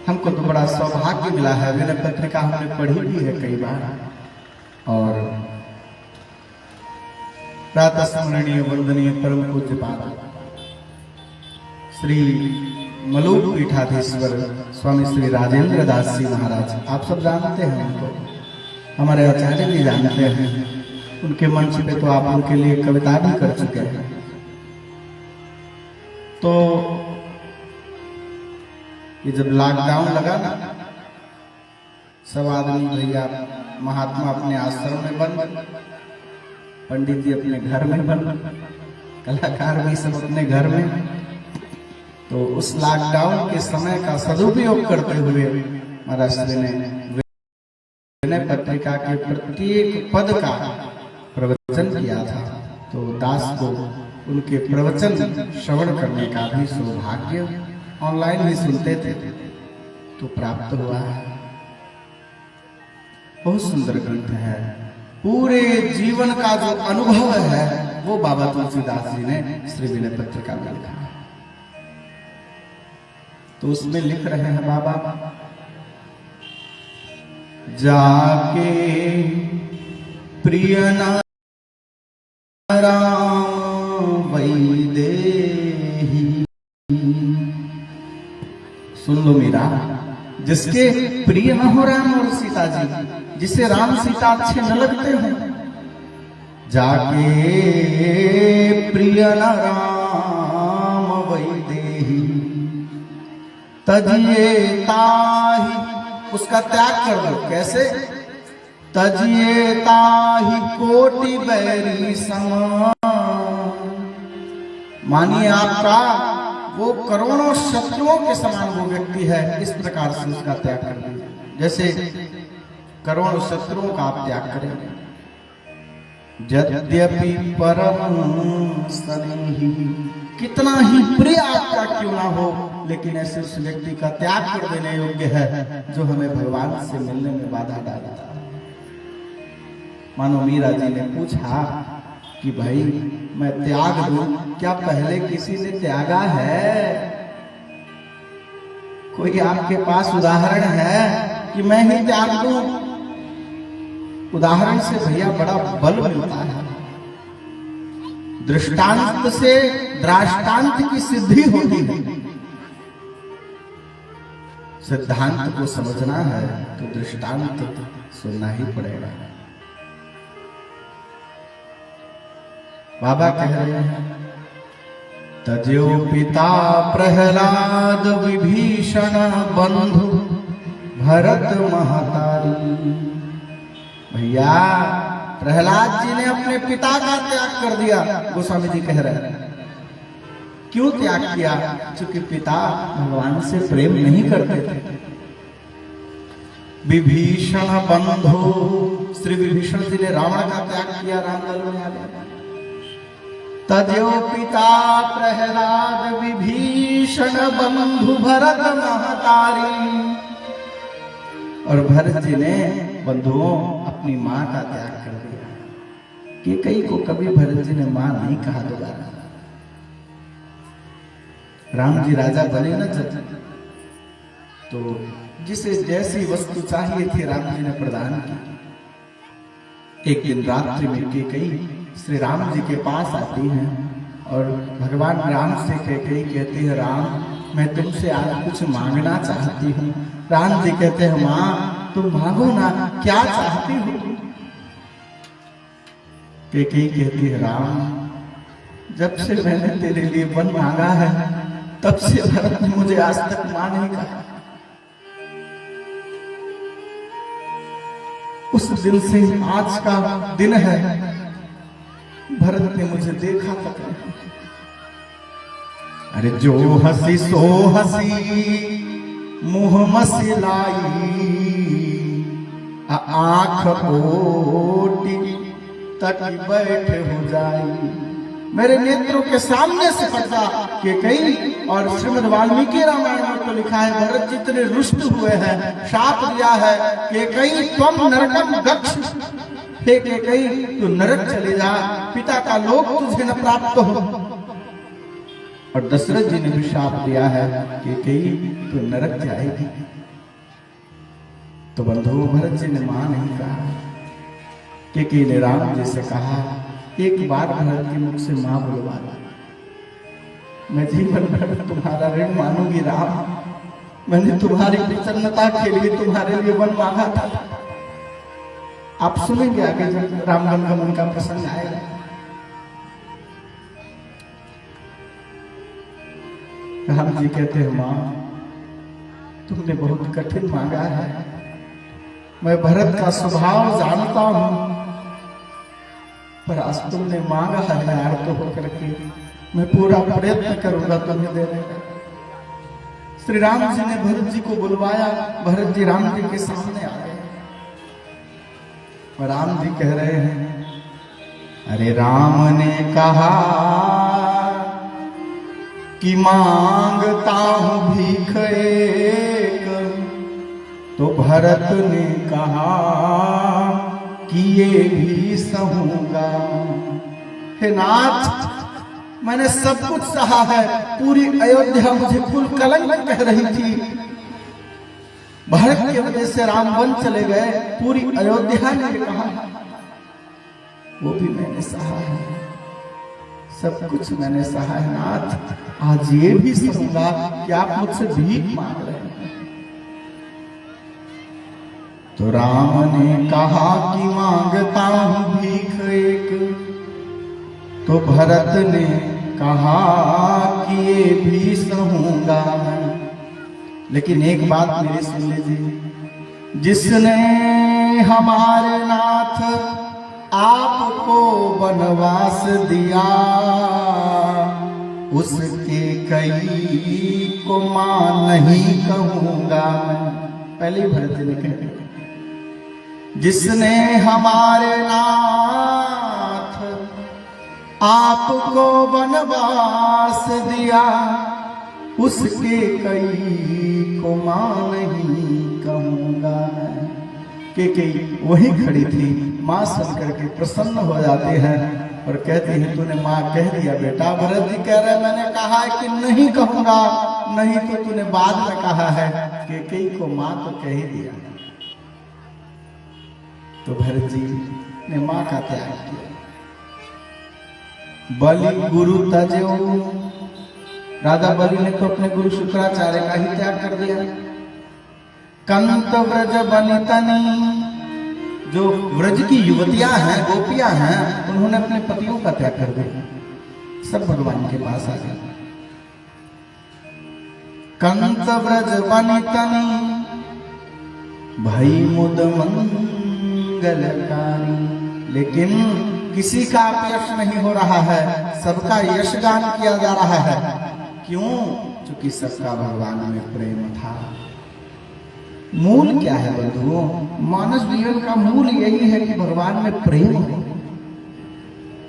[SPEAKER 2] हमको तो बड़ा सौभाग्य मिला है, विनय पत्रिका हमने पढ़ी भी है कई बार, और प्रातः स्मरणीय वंदनीय परम पूज्य पाद श्री मलूक पीठाधीश्वर स्वामी श्री राजेंद्र दास जी महाराज, आप सब जानते हैं उनको, हमारे आचार्य भी जानते हैं। उनके मंच पे तो आप उनके लिए कविता भी कर चुके हैं। तो ये जब लॉकडाउन लगा ना, सब आदमी भैया महात्मा अपने आश्रम में बंद, पंडित जी अपने घर में बंद, कलाकार भी सब अपने घर में। तो उस लॉकडाउन के समय का सदुपयोग करते हुए महाराज श्री ने विनय पत्रिका के प्रत्येक पद का प्रवचन किया था। तो दास को उनके प्रवचन श्रवण करने का भी सौभाग्य ऑनलाइन ही सुनते थे तो प्राप्त हुआ है। बहुत सुंदर ग्रंथ है। पूरे जीवन का जो अनुभव है वो बाबा तुलसीदास जी ने श्री विनय पत्रिका में लिखा है। तो उसमें लिख रहे हैं बाबा, जाके प्रिय राम वैदेही। सुन लो मीरा, जिसके प्रिय न हो राम और सीता जी, जिसे राम सीता अच्छे न लगते हैं, जाके प्रिय न राम वैदेही तजिए ताहि, उसका त्याग कर दो। कैसे? तजिए ताहि कोटि बैरी समान। मानिए आपका वो करोड़ों शत्रुओं के समान वो व्यक्ति है, इस प्रकार से उसका त्याग कर दीजिए। जैसे करोड़ों शत्रुओं का आप त्याग करेंगे। यद्यपि परम सनेही, कितना ही प्रिय आपका क्यों ना हो, लेकिन ऐसे उस व्यक्ति का त्याग कर देने योग्य है जो हमें भगवान से मिलने में बाधा डालता है। मानो मीरा जी ने पूछा कि भाई मैं त्याग दूं, क्या पहले किसी ने त्यागा है? कोई आपके पास उदाहरण है कि मैं ही त्याग दूं? उदाहरण से भैया बड़ा बल मिलता है। दृष्टांत से दृष्टांत की सिद्धि होती है। सिद्धांत को समझना है तो दृष्टांत सुनना ही पड़ेगा। बाबा कह रहे हैं, तज्यो पिता प्रहलाद विभीषण बंधु भरत महतारी। भैया प्रहलाद जी ने अपने पिता का त्याग कर दिया। गोस्वामी जी कह रहे हैं क्यों त्याग किया? क्योंकि पिता भगवान से प्रेम नहीं करते थे। विभीषण बंधु, श्री विभीषण जी ने रावण का त्याग किया रामदल में आ गया। तद्यो पिता प्रहलाद विभीषण बंधु भरत महतारी। और भरत जी ने बंधुओं अपनी मां का त्याग कर दिया। कि कई को कभी भरत जी ने मां नहीं कहा दोबारा। राम जी राजा बने ना जब, तो जिसे जैसी वस्तु चाहिए थी राम जी ने प्रदान की। एक दिन रात्रि में कैकेयी श्री राम जी के पास आती हैं और भगवान राम से कैकेयी कहती है, राम मैं तुमसे आज कुछ मांगना चाहती हूँ। राम जी कहते हैं, माँ तुम मांगो ना, क्या चाहती हो? कैकेयी कहती है, राम जब से मैंने तेरे लिए वन मांगा है तब से भरत ने मुझे आज तक मां नहीं कहा। उस दिन से आज का दिन है, भरत ने मुझे देखा तक नहीं। अरे जो हंसी सो हंसी मुंह मसिलाई, आंख ओटी तक बैठे हो जाई। मेरे नेत्रों के सामने से फटा कि कई और श्रीमद् वाल्मीकि रामायण में तो लिखा है, भरत जितने रुष्ट हुए हैं, शाप दिया है कि कई तुम नरकम गच्छ, हे के कई तू नरक चले जा, पिता का लोक तुझे न प्राप्त हो। और दशरथ जी ने भी शाप दिया है कि कई तू नरक जाएगी। तो बंधुओं भरत जी ने मां नहीं कहा, कि ने राम जी से कहा, एक बार भरत के मुख से मां बुलवा, मैं जीवन भर तुम्हारा ऋण मानूंगी राम। मैंने तुम्हारी प्रसन्नता के लिए तुम्हारे लिए वन मांगा था। आप सुनेंगे आगे जब रामगन गमन का प्रसंग आएगा। राम जी कहते हैं, मां तुमने बहुत कठिन मांगा है। मैं भरत का स्वभाव जानता हूं, पर आज तुमने मांगा है आर्त होकर के, मैं पूरा प्रयत्न करूंगा तुम्हें देने का। श्री राम जी ने भरत जी को बुलवाया। भरत जी राम जी के सामने आ गए और राम जी कह रहे हैं, अरे राम ने कहा कि मांगता हूं भीख एक, तो भरत ने कहा कि ये भी सहूंगा। हे नाथ, मैंने सब कुछ सहा है, पूरी अयोध्या मुझे कुल कलंक कह रही थी, भरत की वजह से राम वन चले गए, पूरी अयोध्या ने कहा, वो भी मैंने सहा है, सब कुछ मैंने सहा है नाथ, आज ये भी सहूंगा कि आप मुझसे भीख मांग रहे हैं। तो राम ने कहा कि मांगता हूं भीख एक, तो भरत ने कहा कि ये भी सहूंगा। लेकिन एक बात मेरी सुन लीजिए, जिसने हमारे नाथ आपको वनवास दिया, उसके कई को मां नहीं कहूंगा। पहले भरत ने कहा, जिसने हमारे नाथ आपको वनवास दिया, उसके कई को मां नहीं कहूंगा। के वही खड़ी थी, मां सुन करके प्रसन्न हो जाते हैं और कहते हैं तूने मां कह दिया बेटा। भरत जी कह रहे मैंने कहा है कि नहीं कहूंगा, नहीं तो तूने बाद में कहा है। के को मां तो कह ही दिया। तो भरत जी ने मां का त्याग किया। बलि गुरु तजो, राजा बलि ने तो अपने गुरु शुक्राचार्य का ही त्याग कर दिया। कंत व्रज बनितनी, जो व्रज की युवतियां हैं, गोपियां हैं, उन्होंने अपने पतियों का त्याग कर दिया, सब भगवान के पास आ गए। कंत व्रज बनितनी भई मुद मंगलकारी, लेकिन किसी का यश नहीं हो रहा है, सबका यशगान किया जा रहा है। क्यों? क्योंकि सबका भगवान में प्रेम था। मूल क्या है बंधुओं? मानव जीवन का मूल यही है कि भगवान में प्रेम हो।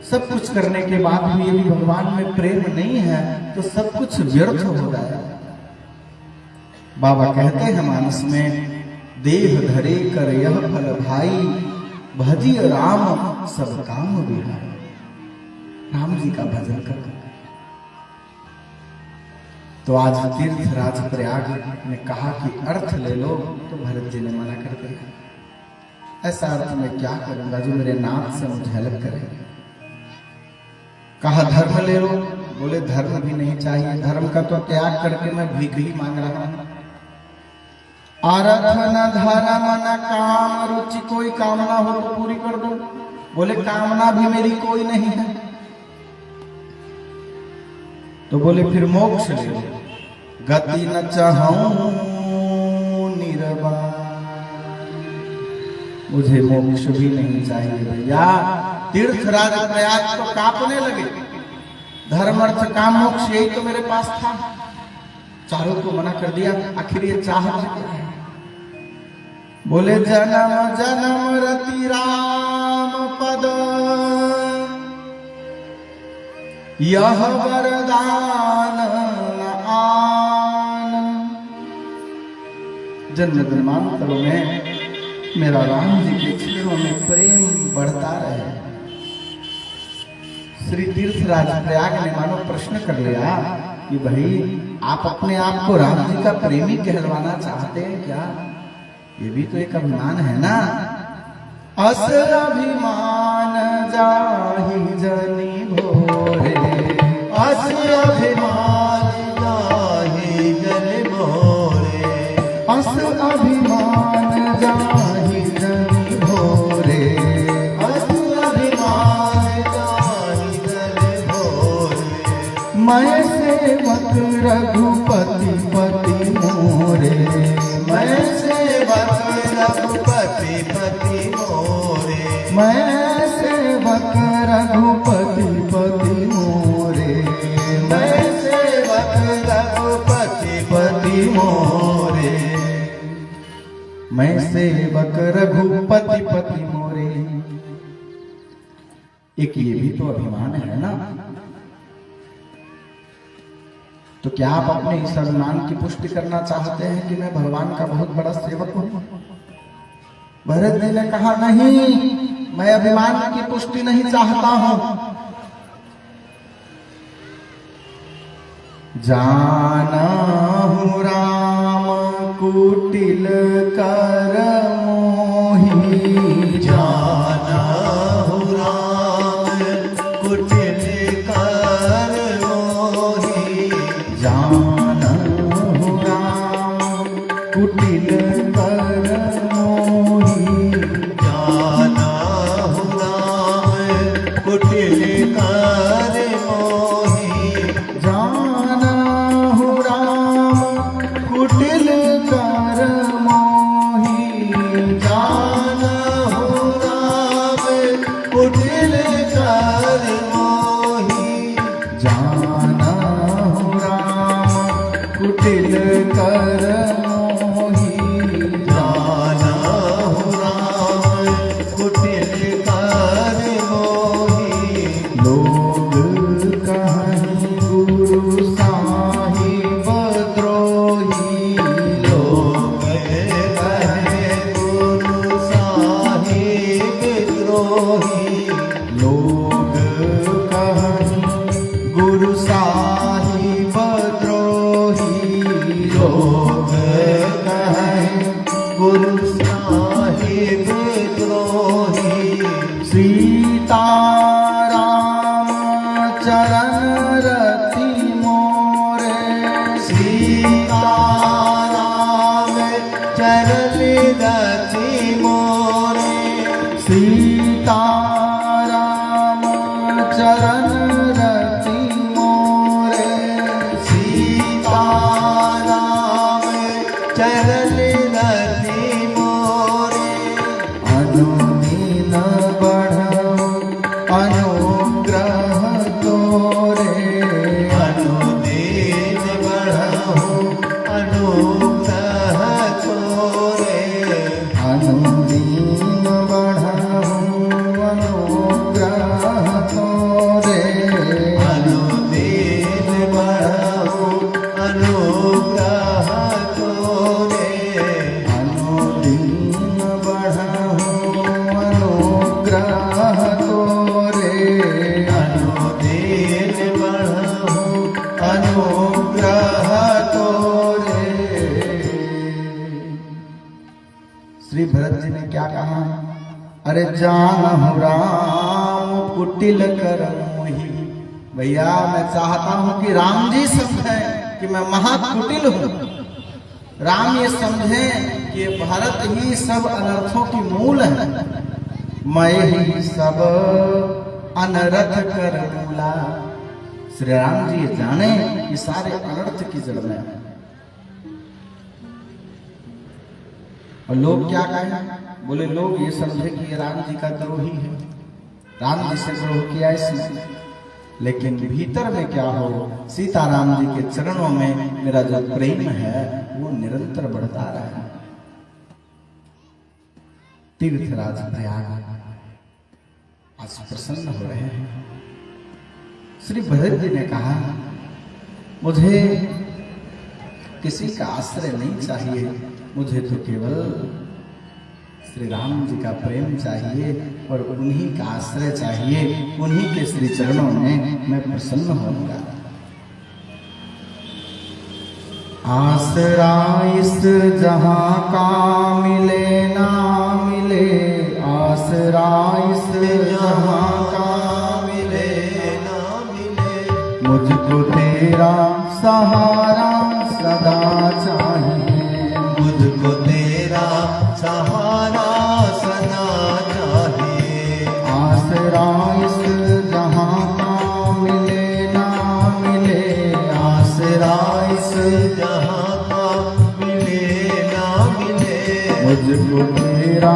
[SPEAKER 2] सब कुछ करने के बाद भी यदि भगवान में प्रेम नहीं है तो सब कुछ व्यर्थ हो जाएगा। बाबा कहते हैं मानस में, देह धरे कर यह फल भाई, भजी राम सब काम विहाई। राम जी का भजन कर। तो आज तीर्थराज प्रयाग ने कहा कि अर्थ ले लो, तो भरत जी ने मना कर दिया। ऐसा अर्थ मैं क्या करूंगा जो मेरे नाथ से मुझे अलग करे। कहा धर्म ले लो, बोले धर्म भी नहीं चाहिए, धर्म का तो त्याग करके मैं भीख ही मांग रहा हूं। अर्थ न धर्म न काम रुचि, कोई कामना हो तो पूरी कर दो। बोले कामना भी मेरी कोई नहीं है। तो बोले फिर मोक्ष ले लो। गति न चाहूं निर्वाण, मुझे मोक्ष भी नहीं चाहिए भैया। तीर्थराज प्रयाग तो कांपने लगे। धर्म अर्थ काम मोक्ष यही तो मेरे पास था, चारों को मना कर दिया। आखिर ये चाहता क्या है? बोले जन्म जन्म रति राम पद, यह वरदान आन। जन्म जन्मांतरों में मेरा राम जी के चरणों में प्रेम बढ़ता रहे। श्री तीर्थराज प्रयाग ने मानो प्रश्न कर लिया कि भाई आप अपने आप को राम जी का प्रेमी कहलवाना चाहते हैं क्या? ये भी तो एक अभिमान है ना। अस अभिमान जाहि जनि भोरे,
[SPEAKER 3] अस अभिमान जाहि जनि भोरे,
[SPEAKER 2] अस अभिमान जाहि जनि भोरे,
[SPEAKER 3] अस अभिमान जाहि जनि भोरे।
[SPEAKER 2] मैं सेवक रघुपति पति मोरे,
[SPEAKER 3] मैं सेवक रघुपति पति मोरे,
[SPEAKER 2] मैं सेवक रघुपति पति मोरे,
[SPEAKER 3] मैं सेवक रघुपति पति मोरे।
[SPEAKER 2] मैं सेवक रघुपति पति मोरे। एक ये भी तो अभिमान है ना। तो क्या आप अपने इस अभिमान की पुष्टि करना चाहते हैं कि मैं भगवान का बहुत बड़ा सेवक हूं? भरत जी ने कहा नहीं, मैं अभिमान की पुष्टि नहीं चाहता हूं। जानहु राम कुटिल कर मोही,
[SPEAKER 3] जानहु राम कुटिल कर मोही,
[SPEAKER 2] जानहु राम कुटिल कर मोही,
[SPEAKER 3] जानहु राम कुटिल कर मोही,
[SPEAKER 2] जानहु राम कुटिल कर मोही,
[SPEAKER 3] जानहु राम कुटिल कर मोही,
[SPEAKER 2] जानहु राम कुटिल कर मोही,
[SPEAKER 3] जानहु राम कुटिल कर मोही,
[SPEAKER 2] लोग कहीं गुरु साहिब द्रोही,
[SPEAKER 3] लोग कहे गुरु साहिब द्रोही,
[SPEAKER 2] लोग कहीं गुरु साहिब द्रोही,
[SPEAKER 3] लोग कहे गुरु साहिब द्रोही,
[SPEAKER 2] सीता राम चरण रति मोरे,
[SPEAKER 3] सीता राम चरण रति मोरे,
[SPEAKER 2] सीता राम चरण रति मोरे,
[SPEAKER 3] सीता राम चरण रति मोरे,
[SPEAKER 2] अनुदीन बढ़ऊ अनुग्रह तोरे,
[SPEAKER 3] अनुदीन बढ़हु अनुग्रह तोरे,
[SPEAKER 2] अनुदीन बढ़ऊ अनुग्रह तोरे,
[SPEAKER 3] अनुदीन बढ़हु अनुग्रह तोरे,
[SPEAKER 2] अनुदीन बढ़ऊ अनुग्रह तोरे,
[SPEAKER 3] अनुदीन बढ़हु
[SPEAKER 2] अनुग्रह तोरे। श्री भरत जी ने क्या कहा? अरे जानहु राम कुटिल कर मोही। भैया मैं चाहता हूं कि राम जी समझें कि मैं महाकुटिल हूं। राम ये समझें कि भारत ही सब अनर्थों की मूल है, मैं ही सब अनर्थ कर मूला। श्री राम जी ये जाने कि सारे अनर्थ की जड़ में है। और लोग क्या कहें? बोले लोग ये समझे कि ये राम जी का द्रोही है, राम जी से द्रोह किया इसने। लेकिन भीतर में क्या हो, सीताराम जी के चरणों में मेरा जो प्रेम है वो निरंतर बढ़ता रहा। तीर्थराज प्रयाग आज प्रसन्न हो रहे हैं। श्री भरत जी ने कहा मुझे किसी का आश्रय नहीं चाहिए, मुझे तो केवल श्री राम जी का प्रेम चाहिए और उन्हीं का आश्रय चाहिए, उन्हीं के श्री चरणों में मैं प्रसन्न होऊंगा। आसरा इस जहां का मिले ना मिले, आसरा इस जहां का
[SPEAKER 3] मिले ना मिले,
[SPEAKER 2] मुझको तेरा सहारा सदा चाहिए,
[SPEAKER 3] मुझको तेरा सहारा सदा चाहिए।
[SPEAKER 2] आसरा इस जहां का मिले ना मिले, आसरा इस
[SPEAKER 3] जहाँ का मिले ना मिले,
[SPEAKER 2] मुझको तेरा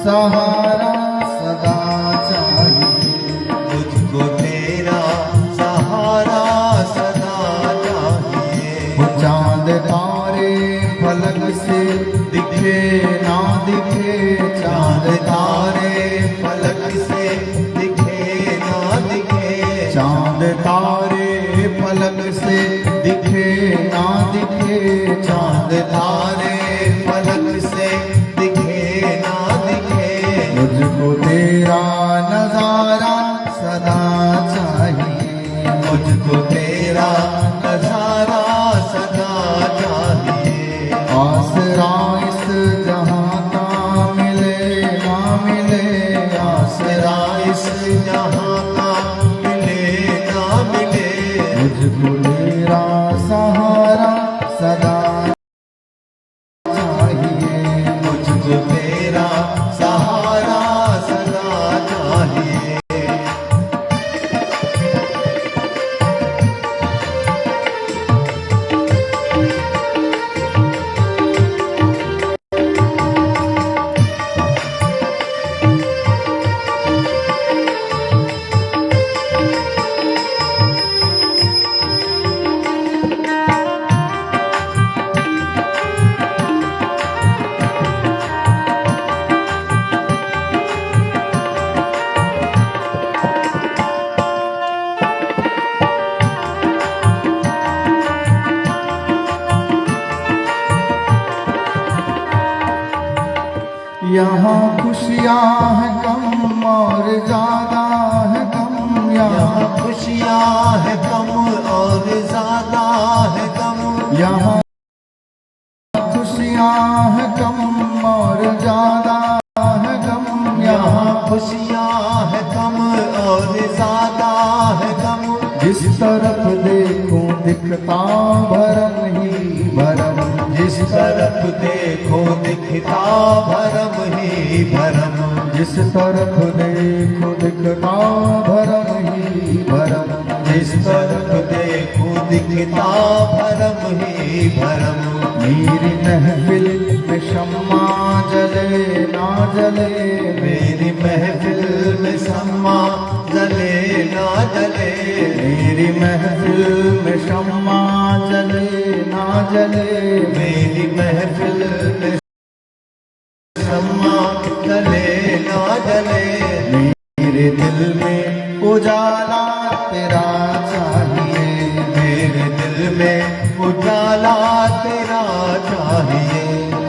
[SPEAKER 2] सहारा सदा चाहिए,
[SPEAKER 3] मुझको तेरा सहारा सदा चाहिए।
[SPEAKER 2] वो चांद मुझको तेरा नजारा सदा चाहिए,
[SPEAKER 3] मुझको तेरा नजारा सदा चाहिए।
[SPEAKER 2] आसरा इस जहां का मिले ना मिले, आसरा
[SPEAKER 3] इस जहां का मिले ना मिले,
[SPEAKER 2] मुझको तेरा सहारा सदा चाहिए,
[SPEAKER 3] मुझको तेरा सहारा सदा चाहिए।
[SPEAKER 2] यहाँ खुशियाँ हैं कम और ज्यादा है गम,
[SPEAKER 3] यहाँ खुशियाँ है कम और ज्यादा है गम,
[SPEAKER 2] यहाँ खुशियाँ हैं कम और ज्यादा है गम,
[SPEAKER 3] यहाँ खुशियाँ है कम और ज्यादा है गम।
[SPEAKER 2] जिस तरफ देखो दिखता भरम ही भरम,
[SPEAKER 3] जिस तरफ देखो दिखता भरम ही भरम,
[SPEAKER 2] जिस तरफ देखो दिखता भरम ही भरम,
[SPEAKER 3] जिस तरफ देखो दिखता भरम ही भरम।
[SPEAKER 2] मेरी महफिल में शम्मा जले ना जले,
[SPEAKER 3] मेरी महफिल में शम्मा जले ना जले,
[SPEAKER 2] मेरी महफिल में शम्मा जले ना जले,
[SPEAKER 3] मेरी महफिल में शम्मा जले ना जले,
[SPEAKER 2] मेरे दिल में उजाला तेरा चाहिए,
[SPEAKER 3] मेरे दिल में उजाला तेरा चाहिए।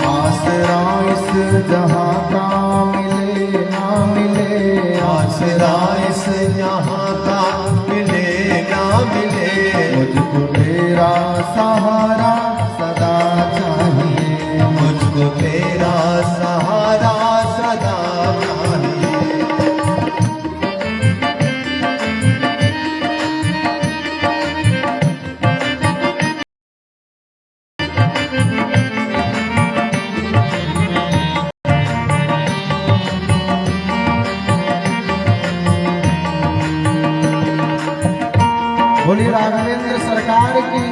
[SPEAKER 2] आसरा इस जहां का मिले ना मिले,
[SPEAKER 3] आसरा इस यहाँ का मिले ना मिले,
[SPEAKER 2] मुझको तेरा सहारा सदा चाहिए,
[SPEAKER 3] मुझको तेरा सहारा सदा चाहिए।
[SPEAKER 2] बोली राघवेंद्र सरकार की।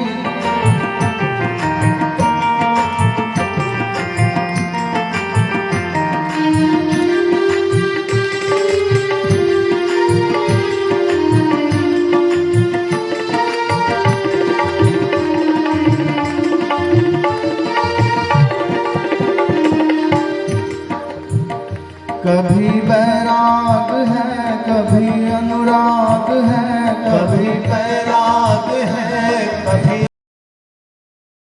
[SPEAKER 2] कभी बैराग है कभी अनुराग है,
[SPEAKER 3] कभी बैराग है कभी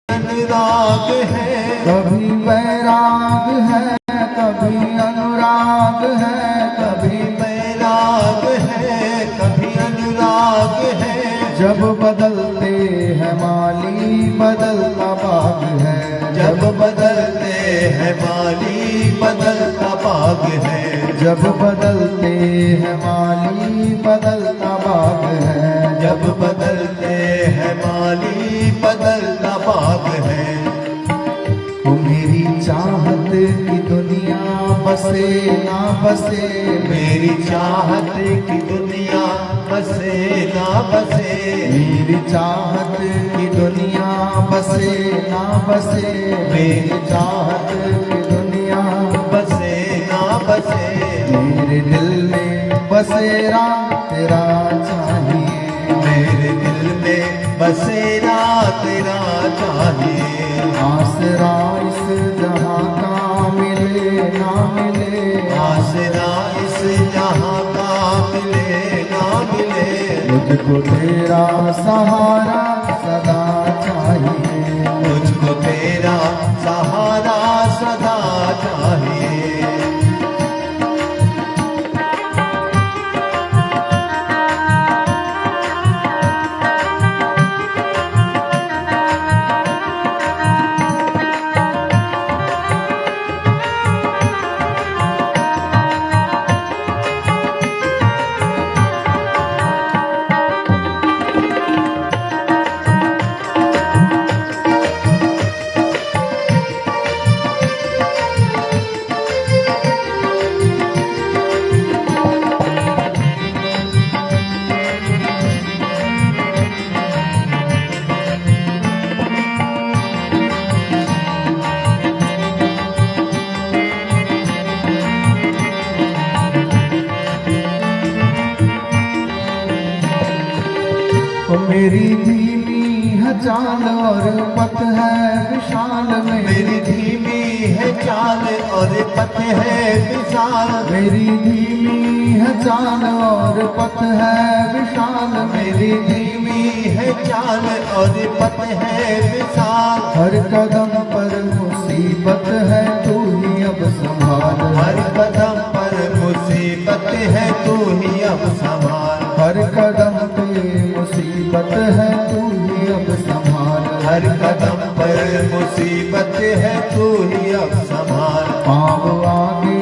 [SPEAKER 3] अनुराग है,
[SPEAKER 2] कभी बैराग है कभी अनुराग है,
[SPEAKER 3] कभी बैराग है कभी अनुराग है।
[SPEAKER 2] जब बदलते हैं माली बदलता बाग है,
[SPEAKER 3] जब बदलते हैं माली बदलता बाग है,
[SPEAKER 2] जब बदलते हैं माली बदलता बाग है,
[SPEAKER 3] जब बदलते हैं माली बदलता बाग है।
[SPEAKER 2] वो मेरी चाहत की दुनिया बसे ना बसे,
[SPEAKER 3] मेरी चाहत की दुनिया बसे ना बसे,
[SPEAKER 2] मेरी चाहत की दुनिया बसे ना बसे, मेरी चाहत की दुनिया
[SPEAKER 3] बसे ना बसे,
[SPEAKER 2] मेरे दिल में बसेरा तेरा चाहिए,
[SPEAKER 3] मेरे दिल में बसेरा तेरा चाहिए।
[SPEAKER 2] आसरा इस जहां का मिले ना मिले,
[SPEAKER 3] आसरा इस जहां का मिले ना मिले,
[SPEAKER 2] मुझको तेरा सहारा सदा चाहिए,
[SPEAKER 3] मुझको तेरा सहारा सदा चाहिए।
[SPEAKER 2] मेरी धीमी है चाल और पथ है विशाल,
[SPEAKER 3] मेरी धीमी है चाल और पथ है विशाल,
[SPEAKER 2] मेरी धीमी है चाल और पथ है विशाल,
[SPEAKER 3] मेरी धीमी है चाल और पथ है विशाल।
[SPEAKER 2] हर कदम पर मुसीबत है तू ही अब संभाल,
[SPEAKER 3] हर कदम पर मुसीबत है तू ही अब संभाल,
[SPEAKER 2] हर कदम पे मुसीबत है तू ही अब संभाल,
[SPEAKER 3] हर कदम पर मुसीबत है तू ही अब संभाल।
[SPEAKER 2] पाँव आगे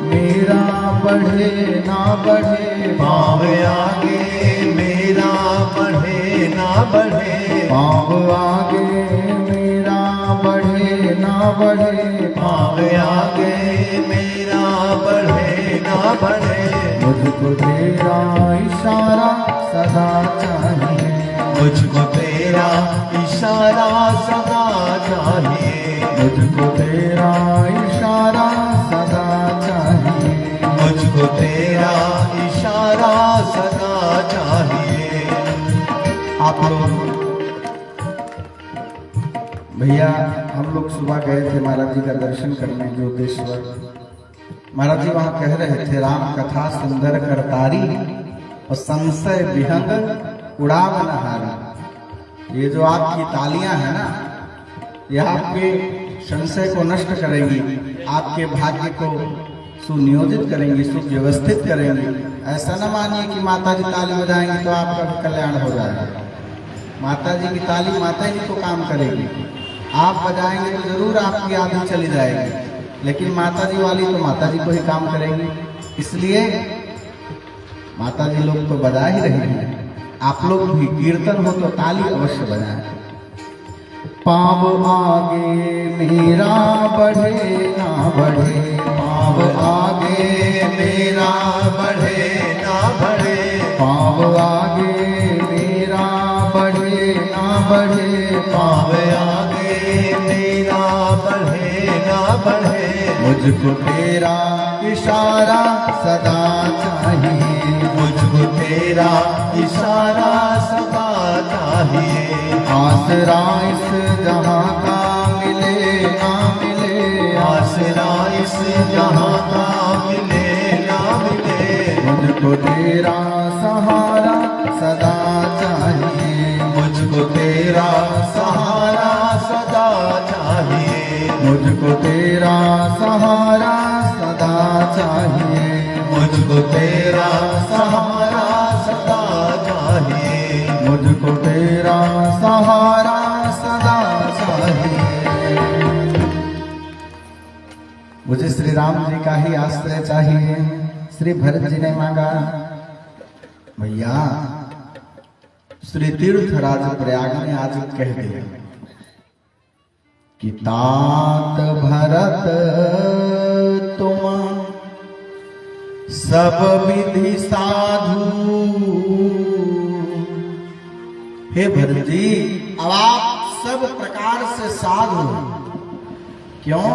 [SPEAKER 2] मेरा बढ़े ना बढ़े,
[SPEAKER 3] पाँव आगे मेरा बढ़े ना बढ़े,
[SPEAKER 2] पाँव आगे मेरा बढ़े ना बढ़े,
[SPEAKER 3] पाँव आगे मेरा बढ़े ना बढ़े।
[SPEAKER 2] मुझको तेरा इशारा सदा चाहिए,
[SPEAKER 3] मुझको तेरा इशारा सदा चाहिए,
[SPEAKER 2] मुझको तेरा इशारा सदा चाहिए,
[SPEAKER 3] मुझको तेरा इशारा सदा चाहिए।
[SPEAKER 2] आप लोग भैया, हम लोग सुबह गए थे महाराज जी का दर्शन करने ज्योतेश्वर। महाराज जी वहां कह रहे थे राम कथा सुंदर करतारी और संशय विहंग उड़ावन हारी। ये जो आपकी तालियां हैं ना, ये आपके संशय को नष्ट करेंगी, आपके भाग्य को सुनियोजित करेंगी, सुव्यवस्थित करेंगी। ऐसा न मानिए कि माता जी ताली बजाएंगी तो आपका भी कल्याण हो जाएगा। माता जी की ताली माता जी को काम करेगी, आप बजाएंगे तो जरूर आपकी आदत चली जाएगी, लेकिन माता जी वाली तो माता जी को ही काम करेंगी। इसलिए माता जी लोग तो बजा ही रही हैं, आप लोग भी कीर्तन हो तो ताली अवश्य बजाएं। पाँव आगे मेरा बढ़े ना बढ़े, पाँव आगे मेरा
[SPEAKER 3] बढ़े ना बढ़े,
[SPEAKER 2] पाँव आगे मेरा बढ़े ना बढ़े,
[SPEAKER 3] पाँव आगे मेरा बढ़े ना बढ़े।
[SPEAKER 2] मुझको तेरा इशारा सदा चाहिए,
[SPEAKER 3] मुझको तेरा इशारा सदा चाहिए।
[SPEAKER 2] आसरा इस जहां का मिले ना मिले,
[SPEAKER 3] आसरा इस जहां का मिले ना मिले।
[SPEAKER 2] मुझको तेरा सहारा सदा चाहिए,
[SPEAKER 3] मुझको तेरा सहारा सदा चाहिए,
[SPEAKER 2] मुझको तेरा सहारा सदा चाहिए,
[SPEAKER 3] मुझको तेरा सहारा सदा चाहिए,
[SPEAKER 2] मुझको तेरा सहारा सदा चाहिए। मुझे श्री राम जी का ही आश्रय चाहिए। श्री भरत जी ने मांगा, भैया श्री तीर्थराज प्रयाग ने आज कह दिया कि तात भरत तुम सब विधि साधु। हे भरत जी, अब आप सब प्रकार से साधु हैं। क्यों,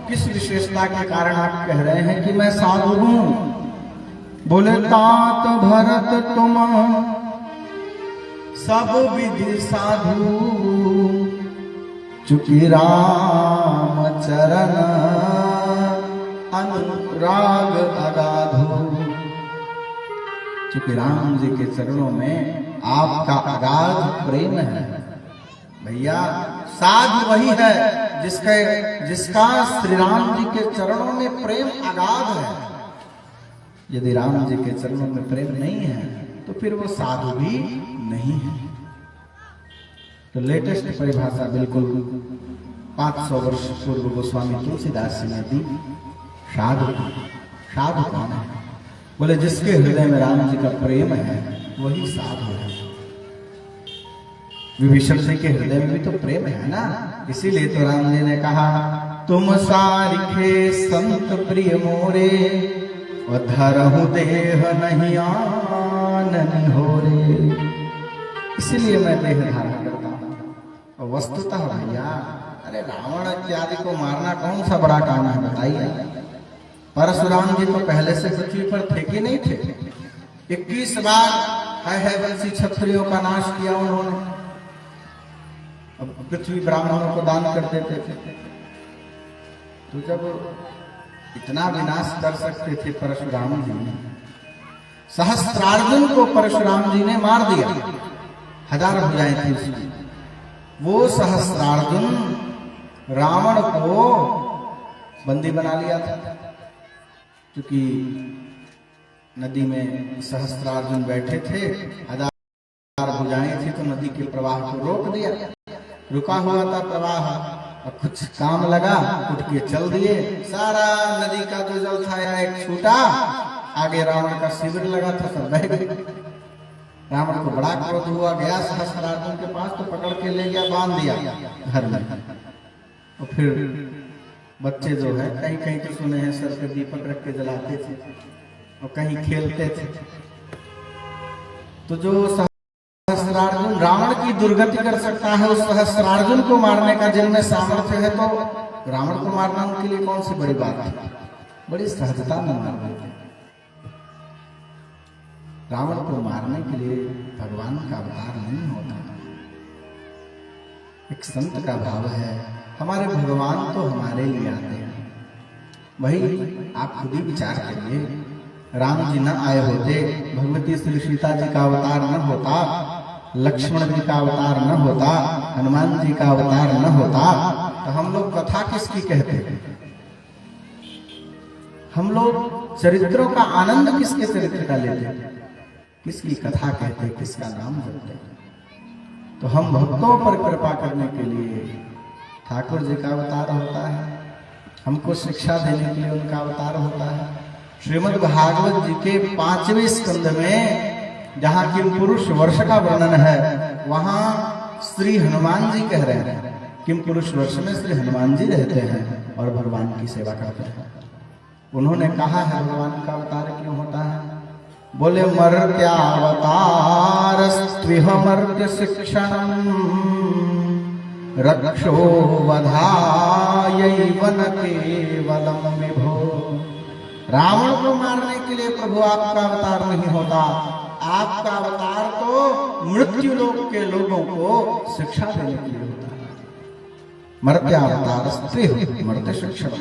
[SPEAKER 2] किस विशेषता के कारण आप कह रहे हैं कि मैं साधु हूं? बोले तात भरत तुम सब विधि साधु, चूंकि राम चरण अनुराग अगाधु। चूंकि राम जी के चरणों में आपका अगाध प्रेम है। भैया साधु वही है जिसका श्री राम जी के चरणों में प्रेम अगाध है। यदि राम जी के चरणों में प्रेम नहीं है तो फिर वो साधु भी नहीं है। तो लेटेस्ट परिभाषा बिल्कुल 500 वर्ष पूर्व गोस्वामी तुलसीदास जी ने दी। साधु, साधु कौन है? बोले जिसके हृदय में राम जी का प्रेम है वही साधु है। विभीषण जी के हृदय में भी तो प्रेम है ना, इसीलिए तो राम जी ने कहा तुम सारिखे संत प्रिय मोरे, और धरहु देह नहीं आनन होरे। इसलिए मैं देह धारण करता हूँ। और वस्तुतः भैया, अरे रावण इत्यादि को मारना कौन सा बड़ा काम है बताइए। परशुराम जी तो पहले से पृथ्वी पर थे कि नहीं थे? 21 बार है वंशी क्षत्रियों का नाश किया उन्होंने। अब पृथ्वी ब्राह्मणों को दान कर देते थे। तो जब इतना विनाश कर सकते थे परशुराम जी ने, सहस्त्रार्जुन को परशुराम जी ने मार दिया, 1000 भुजाएं थी उसकी। वो सहस्त्रार्जुन रावण को बंदी बना लिया था, क्योंकि नदी में सहस्त्रार्जुन बैठे थे, 1000 भुजाएं थी, तो नदी के प्रवाह को रोक दिया। रुका हुआ था प्रवाह, और कुछ काम लगा, उठ के चल दिए। सारा नदी का जो जल था एक छूटा, आगे रावण का शिविर लगा था, सब बह गए। रावण को बड़ा क्रोध हुआ, गया सहस्त्रार्जुन के पास, तो पकड़ के ले गया, बांध दिया घर में। और फिर बच्चे जो है कहीं कहीं तो सुने हैं सर पे दीपक रख के जलाते थे और कहीं खेलते थे। तो जो सहस्त्रार्जुन रावण की दुर्गति कर सकता है, उस सहस्त्रार्जुन को मारने का जिनमें सामर्थ्य है, तो रावण को मारना उनके लिए कौन सी बड़ी बात है, बड़ी सहजता में मार देते। रावण को मारने के लिए भगवान का अवतार नहीं होता, एक संत का भाव है। हमारे भगवान तो हमारे लिए आते हैं। वही आप खुद ही विचार करिए, राम जी न आए होते, भगवती श्री सीता जी का अवतार न होता, लक्ष्मण जी का अवतार न होता, हनुमान जी का अवतार न होता, तो हम लोग कथा किसकी कहते? हम लोग चरित्रों का आनंद किसके चरित्र का लेते? किसकी कथा कहते, किसका नाम जपते? तो हम भक्तों पर कृपा करने के लिए ठाकुर जी का अवतार होता है, हमको शिक्षा देने के लिए उनका अवतार होता है। श्रीमद् भागवत जी के 5वें स्कंद में जहाँ किम पुरुष वर्ष का वर्णन है, वहां श्री हनुमान जी कह रहे हैं, किम पुरुष वर्ष में श्री हनुमान जी रहते हैं और भगवान की सेवा करते हैं। उन्होंने कहा है भगवान का अवतार क्यों होता है? बोले मर्त्यावतार स्त्रिहमर्त्य शिक्षणम् रक्षो वधायैव न केवलम् विभो। रावण को मारने के लिए प्रभु आपका अवतार नहीं होता, आपका अवतार तो मृत्यु लोक के लोगों को शिक्षा देने के लिए होता है। मर्त्यावतार स्त्री मर्त्य शिक्षण,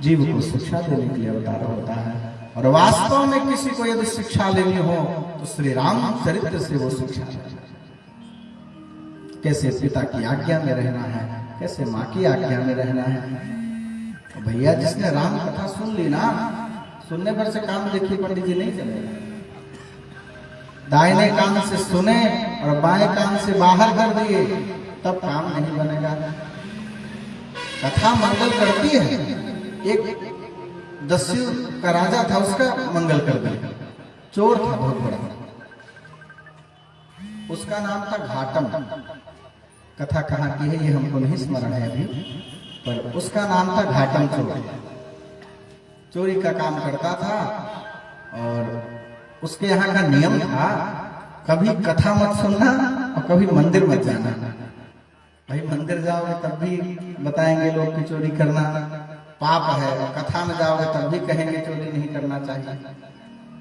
[SPEAKER 2] जीव को शिक्षा देने के लिए अवतार होता है। और वास्तव में किसी को यदि शिक्षा लेनी हो तो श्री राम चरित्र से वो शिक्षा लेना। कैसे पिता की आज्ञा में रहना है, कैसे माँ की आज्ञा में रहना है। तो भैया जिसने राम कथा सुन ली ना, सुनने पर से काम देखिए पंडित जी नहीं चलेगा। दाहिने कान से सुने और बाएं कान से बाहर कर दिए तब काम नहीं बनेगा। कथा मंगल करती है। एक दस्यु का राजा था, उसका मंगल कर दिया। चोर था बहुत बड़ा, उसका नाम था घाटम। कथा कहाँ की है ये हमको नहीं स्मरण है अभी, पर उसका नाम था घाटम चोर। चोरी का काम करता था और उसके यहाँ का नियम था, कभी कथा मत सुनना और कभी मंदिर मत जाना। भाई मंदिर जाओगे तब भी बताएंगे लोग कि चोरी करना पाप है, और कथा में जाओगे तब भी कहेंगे चोरी नहीं करना चाहिए।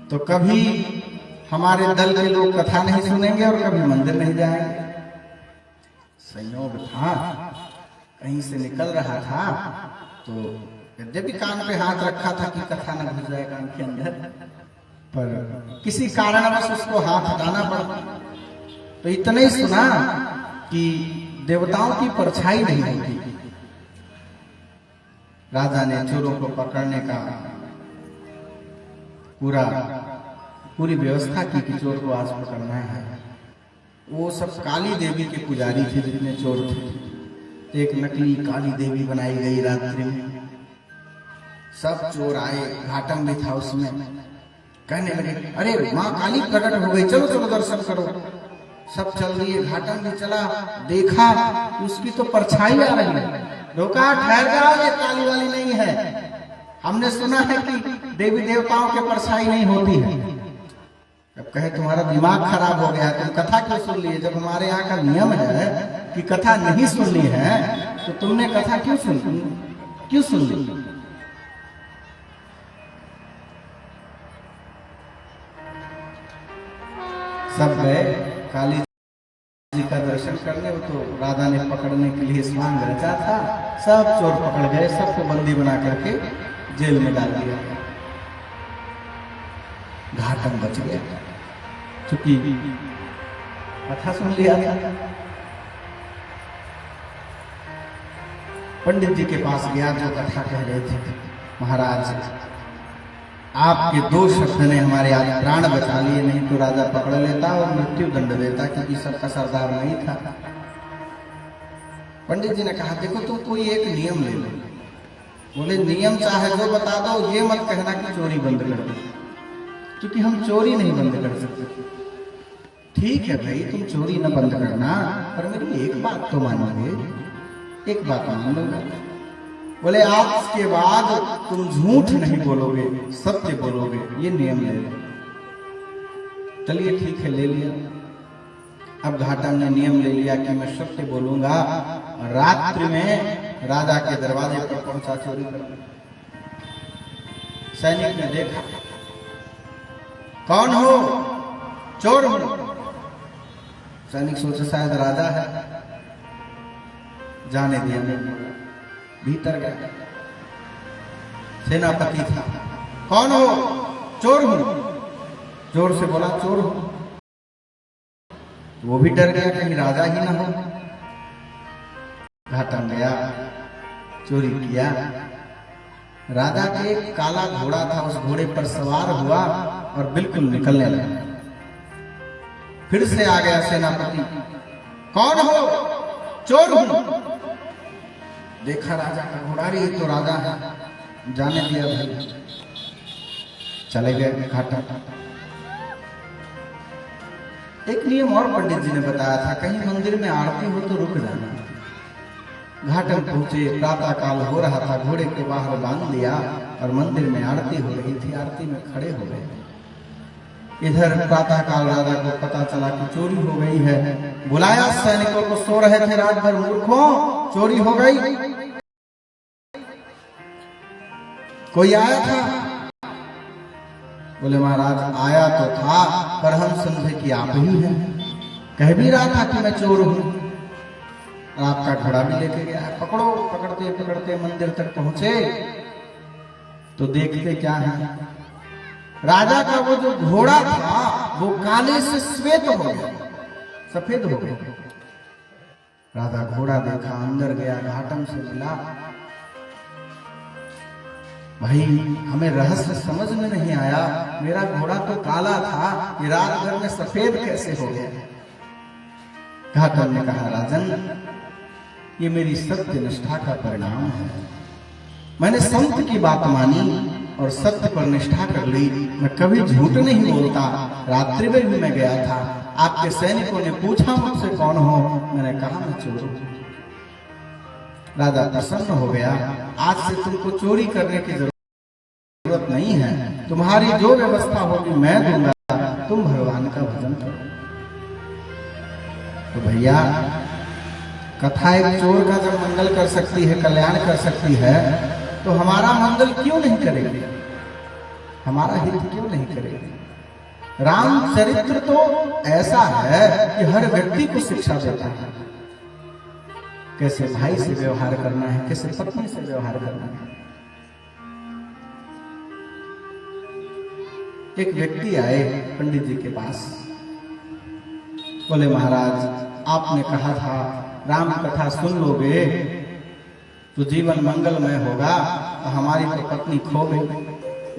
[SPEAKER 2] तो कभी हमारे दल के लोग कथा नहीं सुनेंगे और कभी मंदिर नहीं जाएंगे। संयोग था, कहीं से निकल रहा था तो यद्यपि कान पे हाथ रखा था कि कथा न घुस जाए कान के अंदर, पर किसी कारणवश उसको हाथ हटाना पड़ा। तो इतना ही सुना कि देवताओं की परछाई नहीं होती। राजा ने चोरों को पकड़ने का पूरी व्यवस्था की कि चोर को आज पकड़ना है। वो सब काली देवी के पुजारी थे जितने चोर थे। एक नकली काली देवी बनाई गई रात्रि में, सब चोर आए, घाटम भी था उसमें। कहने लगे अरे माँ काली प्रकट हो गई, चलो चलो दर्शन करो। सब चल दिए, घाटम भी चला, देखा कि उसकी तो परछाई आ रही है। रोका, ठहर जाओ, ये काली वाली नहीं है। हमने सुना है कि देवी देवताओं के परछाई नहीं होती है। अब कहे तुम्हारा दिमाग खराब हो गया, तुम कथा क्यों सुन लिए? जब हमारे यहाँ का नियम है कि कथा नहीं सुननी है तो तुमने कथा क्यों सुन ली? सब गए काली जी का दर्शन करने। वो तो राधा ने पकड़ने के लिए स्वांग रचा था, सब चोर पकड़ गए, सबको बंदी बना करके जेल में डाल दिया। घाटम बच गया, चूंकि कथा सुन लिया था। पंडित जी के पास गया, जो कथा कह रहे थे, महाराज आपके 2 शब्द ने हमारे आज प्राण बचा लिए, नहीं तो राजा पकड़ लेता और मृत्यु दंड देता, क्योंकि सबका सरदार नहीं था। पंडित जी ने कहा देखो तुम कोई एक नियम ले लो। बोले नियम चाहे जो बता दो, ये मत कहना कि चोरी बंद कर दो, क्योंकि हम चोरी नहीं बंद कर सकते। ठीक है भाई, तुम चोरी न बंद करना, पर मेरी एक बात तो मानोगे? एक बात मान लो। बोले आज के बाद तुम झूठ नहीं बोलोगे, सत्य बोलोगे, ये नियम ले लो। चलिए ठीक है, ले लिया। अब घाटम ने नियम ले लिया कि मैं सत्य बोलूंगा। रात्रि में राजा के दरवाजे पर पहुंचा चोरी करने। सैनिक ने देखा, कौन हो? चोर हो। सैनिक सोचा शायद राजा है, जाने दिया, भीतर गया। सेनापति था, कौन हो? चोर हूं। जोर से बोला चोर हूं। वो भी डर गया कहीं राजा ही ना हो। घाटम गया, चोरी किया। राजा के एक काला घोड़ा था, उस घोड़े पर सवार हुआ और बिल्कुल निकलने लगा। फिर से आ गया सेनापति, कौन हो? चोर हूं। देखा राजा का घोड़ा, ये तो राजा है, जाने दिया भाई। चले गए घाटम। एक नियम और पंडित जी ने बताया था, कहीं मंदिर में आरती हो तो रुक जाना। घाटम पहुंचे, प्रातः काल हो रहा था, घोड़े के बाहर बांध दिया और मंदिर में आरती हो रही थी। आरती में खड़े हो गए। इधर प्रातः काल राजा को पता चला कि चोरी हो गई है। बुलाया, सैनिकों को, सो रहे थे रात भर, मूर्खों, चोरी हो गई। कोई आया था? बोले महाराज आया तो था, पर हम समझे कि आप ही हैं। कह भी रहा था कि मैं चोर हूं। आपका घोड़ा भी लेके गया। पकड़ो। पकड़ते पकड़ते मंदिर तक पहुंचे तो देखते क्या है, राजा का वो जो घोड़ा था वो काले से श्वेत हो गया, सफेद हो गया। राजा घोड़ा देखा, अंदर गया, घाटम से मिला। भाई हमें रहस्य समझ में नहीं आया, मेरा घोड़ा तो काला था, ये रात भर में सफेद कैसे हो गया? घाटम ने कहा राजन, ये मेरी सत्य निष्ठा का परिणाम है। मैंने संत की बात मानी और सत्य पर निष्ठा कर ली। मैं कभी झूठ नहीं बोलता। रात्रि में भी मैं गया था, आपके सैनिकों ने पूछा मुझसे कौन हो, मैंने कहा मैं चोर हूं। राजा प्रसन्न हो गया। आज से तुमको चोरी करने की जरूरत नहीं है, तुम्हारी जो व्यवस्था होगी मैं दूंगा, तुम भगवान का भजन करो। तो भैया कथा एक चोर का जब मंगल कर सकती है, कल्याण कर सकती है, तो हमारा मंगल क्यों नहीं करेगी? हमारा हित क्यों नहीं करेगी? रामचरित्र तो ऐसा है कि हर व्यक्ति को शिक्षा देता है, कैसे भाई से व्यवहार करना है, कैसे पत्नी से व्यवहार करना है। एक व्यक्ति आए पंडित जी के पास, बोले महाराज आपने कहा था राम कथा सुन लोगे तो जीवन मंगलमय होगा, तो हमारी तो पत्नी खो गई।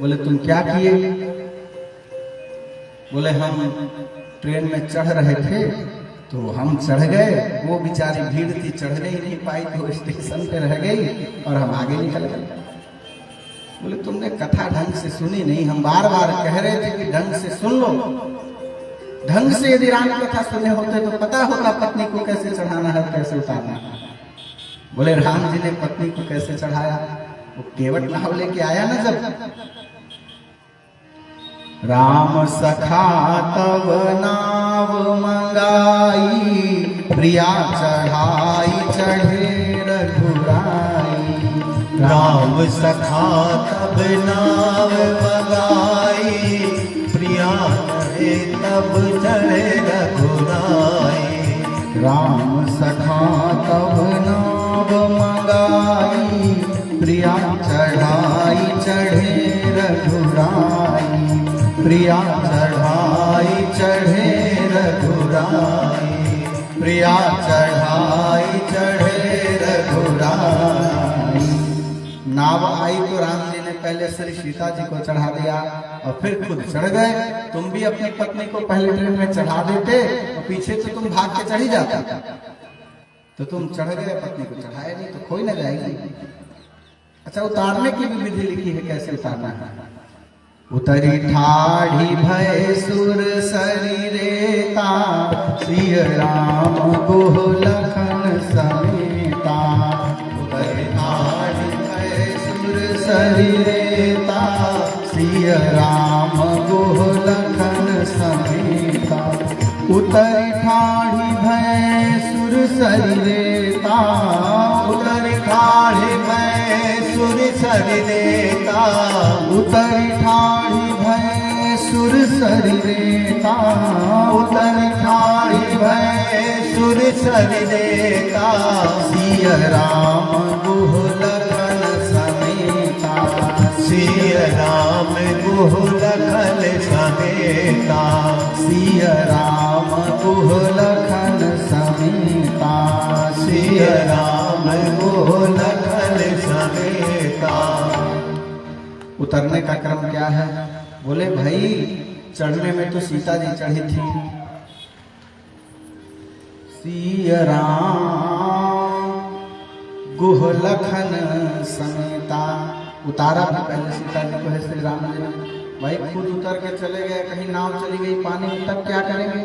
[SPEAKER 2] बोले तुम क्या किए? बोले हम ट्रेन में चढ़ रहे थे तो हम चढ़ गए, वो बेचारी भीड़ थी, चढ़ने ही नहीं पाई तो स्टेशन पे रह गई और हम आगे निकल गए। बोले तुमने कथा ढंग से सुनी नहीं, हम बार बार कह रहे थे कि ढंग से सुन लो। ढंग से यदि राम कथा सुने होते तो पता होता पत्नी को कैसे चढ़ाना है, कैसे उतारना है। बोले राम जी ने पत्नी को कैसे चढ़ाया? वो केवट नाव लेके आया ना जब, राम सखा तब नाव मंगाई, प्रिया चढ़ाई चढ़े रघुराई।
[SPEAKER 3] राम सखा तब नाव मंगाई, प्रिया तब चढ़े
[SPEAKER 2] प्रिया चढ़ाई चढ़े रघुराई, प्रिया चढ़ाई चढ़े रघुराई। नाव आई तो राम जी ने पहले श्री सीता जी को चढ़ा दिया और फिर खुद चढ़ गए। तुम भी अपनी पत्नी को पहले ट्रेन में चढ़ा देते और पीछे तो तुम भाग के चढ़ी जाता, तो तुम चढ़ गए, पत्नी को चढ़ाया नहीं तो खोई न जाएगी। अच्छा, उतारने की भी विधि लिखी है, कैसे उतारना है। उतरी ठाढ़ी भय सुर शरीरेता, सिय राम गुह लखन समेता। उतरी ठाढ़ी भय सुर शरीरेता, सिय राम गुह लखन समेता। उतरी ठाढ़ी भय सुर शरीरेता,
[SPEAKER 3] उतरी ठाढ़ी भय सुर शरीरेता,
[SPEAKER 2] उतरी ठाढ़ी भय सुर शरीरेता।
[SPEAKER 3] उतरी ठाढ़ी भय सुर शरीरेता,
[SPEAKER 2] सिय राम गुह लखन समेता।
[SPEAKER 3] सिय राम गुह लखन समेता,
[SPEAKER 2] सिय राम गुह लखन समेता।
[SPEAKER 3] सिय राम गुह लखन समेता।
[SPEAKER 2] उतरने का क्रम क्या है? बोले भाई, चढ़ने में तो सीता जी चढ़ी थी। सिय राम गुह लखन समेता। उतारा भी पहले सीता जी को है श्री राम जी ने। भाई खुद उतर के चले गए, कहीं नाव चली गई पानी में, तब क्या करेंगे?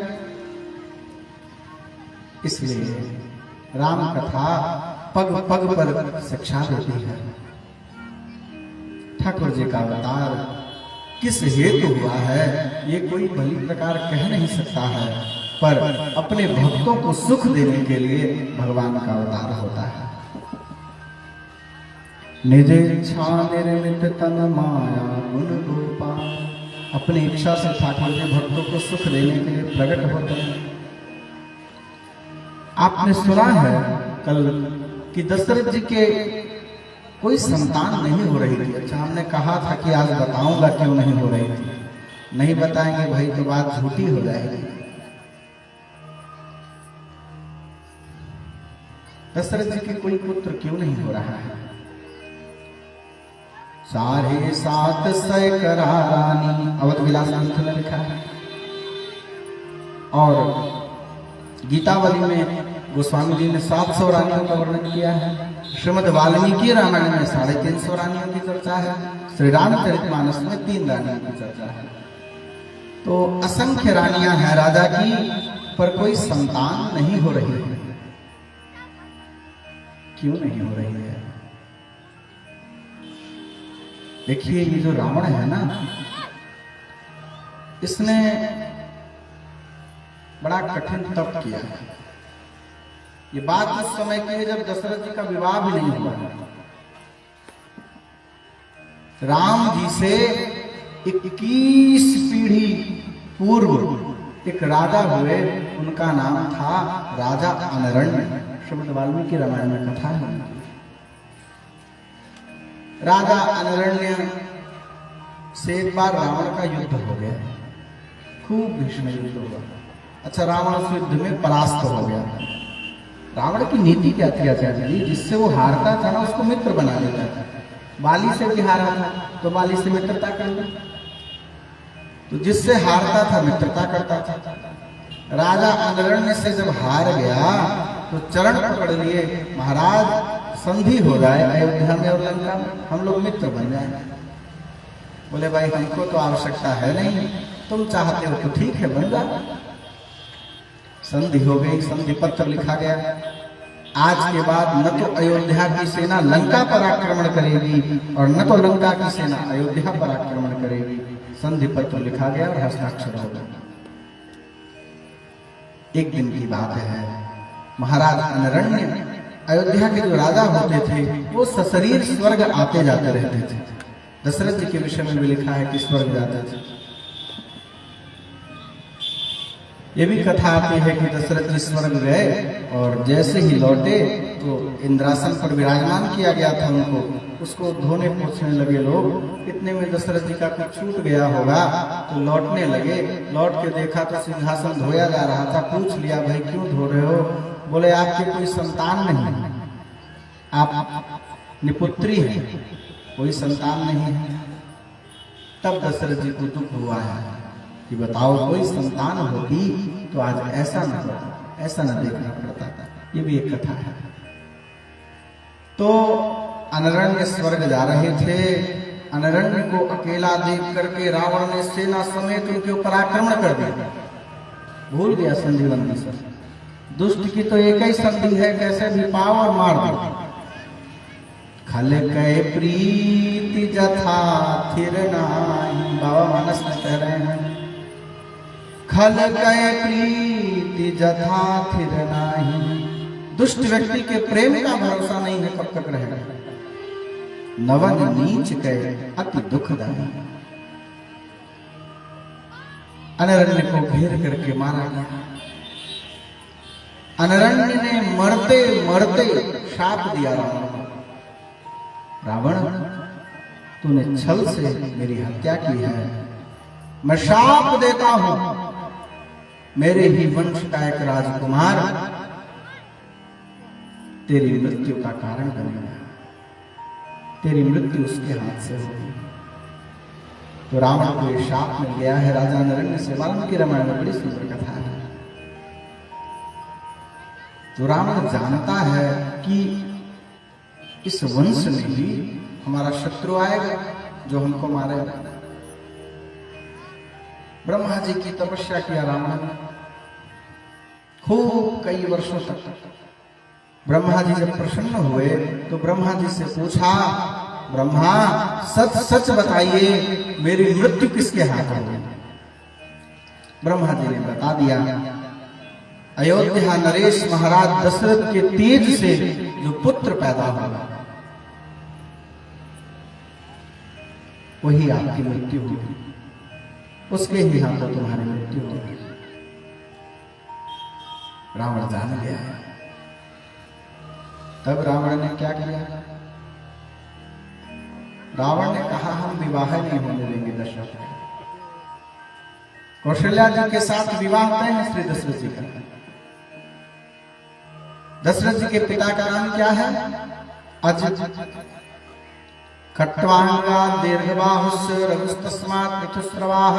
[SPEAKER 2] इसलिए राम कथा पग पग पर शिक्षा देती है। ठाकुर जी का अवतार किस हेतु हुआ है, ये कोई भली प्रकार कह नहीं सकता है, पर अपने भक्तों को सुख देने के लिए भगवान का अवतार होता है। निज इच्छा निर्मित तन माया गुण गोपाल। अपनी इच्छा से ठाकुर जी भक्तों को सुख देने के लिए प्रकट होते हैं। आपने सुना है कल कि दशरथ जी के कोई संतान नहीं हो रही थी। अच्छा, हमने कहा था कि आज बताऊंगा क्यों नहीं हो रही थी। नहीं बताएंगे भाई तो बात झूठी हो जाएगी। दशरथ जी के कोई पुत्र क्यों नहीं हो रहा है? 7.5 करा रानी, अवध विलास ग्रंथ में लिखा है। और गीतावली में गोस्वामी जी ने 700 रानियों का वर्णन किया है। श्रीमद् वाल्मीकि रामायण में 350 रानियों की चर्चा है। श्री रामचरितमानस में 3 रानियों की चर्चा है। तो असंख्य रानियां हैं राजा की, पर कोई संतान नहीं हो रही है। क्यों नहीं हो रही है? देखिए, ये जो रावण है ना, इसने बड़ा कठिन तप किया है। ये बात उस समय की है जब दशरथ जी का विवाह भी नहीं हुआ। राम जी से 21 पीढ़ी पूर्व एक राजा हुए, उनका नाम था राजा अनरण्य। श्रीमद् वाल्मीकि रामायण में कथा है। राजा अनरण्य से एक बार रावण का युद्ध हो गया, खूब भीषण युद्ध हुआ। अच्छा, रावण उस युद्ध में परास्त हो गया। रावण की नीति क्या थी आचार्य जी? जिससे वो हारता था ना, उसको मित्र बना लेता था। बाली से भी हारा था तो बाली से मित्रता कर ली, तो जिससे हारता था मित्रता करता था। राजा अनरण्य से जब हार गया तो चरण पकड़ लिए, महाराज संधि हो जाए अयोध्या में और लंका में, हम लोग मित्र बन जाए। बोले भाई, हमको तो आवश्यकता है नहीं, तुम चाहते हो तो ठीक है, बन जाओ। संधि हो गई, संधि पत्र लिखा गया। आज के बाद न तो अयोध्या की सेना लंका पर आक्रमण करेगी और न तो लंका की सेना अयोध्या पर आक्रमण करेगी। संधि पत्र लिखा गया और हस्ताक्षर हो गया। एक दिन की बात है, महाराज अनरण्य अयोध्या के जो राजा होते थे वो सशरीर स्वर्ग आते जाते रहते थे। दशरथ जी के विषय में भी लिखा है कि स्वर्ग जाते थे। ये भी कथा आती है कि दशरथ जी स्वर्ग गए और जैसे ही लौटे तो इंद्रासन पर विराजमान किया गया था उनको, उसको धोने पोंछने लगे लोग। इतने में दशरथ जी का कुछ छूट गया होगा तो लौटने लगे। लौट के देखा तो सिंहासन धोया जा रहा था। पूछ लिया, भाई क्यों धो रहे हो? बोले आपके कोई संतान नहीं, आप निपुत्री है, कोई संतान नहीं है। तब दशरथ जी को दुख हुआ है कि बताओ कोई संतान होती तो आज ऐसा न होता, ऐसा न देखना पड़ता। ये भी एक कथा है। तो अनरण्य स्वर्ग जा रहे थे। अनरण्य को अकेला देख करके रावण ने सेना समेत उनके ऊपर आक्रमण कर दिया। भूल गया संजीवन सर, दुष्ट की तो एक ही संधि है, कैसे भी पाओ और मार दो। खल कै प्रीति जथा थिर नाही, बाबा मानस में कह रहे हैं, खल कै प्रीति जथा थिर नाही। दुष्ट व्यक्ति के प्रेम का भरोसा नहीं है, कब तक रहेगा। नवन नीच के अति दुखदाई। अनरण्य को घेर करके मारा गया। अनरण्य ने मरते मरते शाप दिया रावण को, रावण तूने छल से मेरी हत्या की है, मैं शाप देता हूं, मेरे ही वंश का एक राजकुमार तेरी मृत्यु का कारण बनेगा, तेरी मृत्यु उसके हाथ से होगी। तो रावण को ये शाप मिल गया है राजा अनरण्य से। वाल्मीकि रामायण में बड़ी सुंदर कथा है। तो रावण जानता है कि इस वंश में ही हमारा शत्रु आएगा जो हमको मारेगा। ब्रह्मा जी की तपस्या किया रावण ने खूब, कई वर्षों तक। ब्रह्मा जी जब प्रसन्न हुए तो ब्रह्मा जी से पूछा, ब्रह्मा सच सच बताइए मेरी मृत्यु किसके हाथ होगी? ब्रह्मा जी ने बता दिया, अयोध्या नरेश महाराज दशरथ के तेज से जो पुत्र पैदा होगा वही आपकी मृत्यु होगी, उसके ही हाथों तुम्हारी मृत्यु होगी। रावण जान गया है। तब रावण ने क्या किया? रावण ने कहा हम विवाह नहीं होने देंगे दशरथ का। कौशल्या जी के साथ विवाह तय है श्री दशरथ जी का। दशरथ जी के पिता का नाम क्या है? अज। खट्वांगा दीर्घबाहुस्य रघुस्तस्मात् पृथुस्रवाः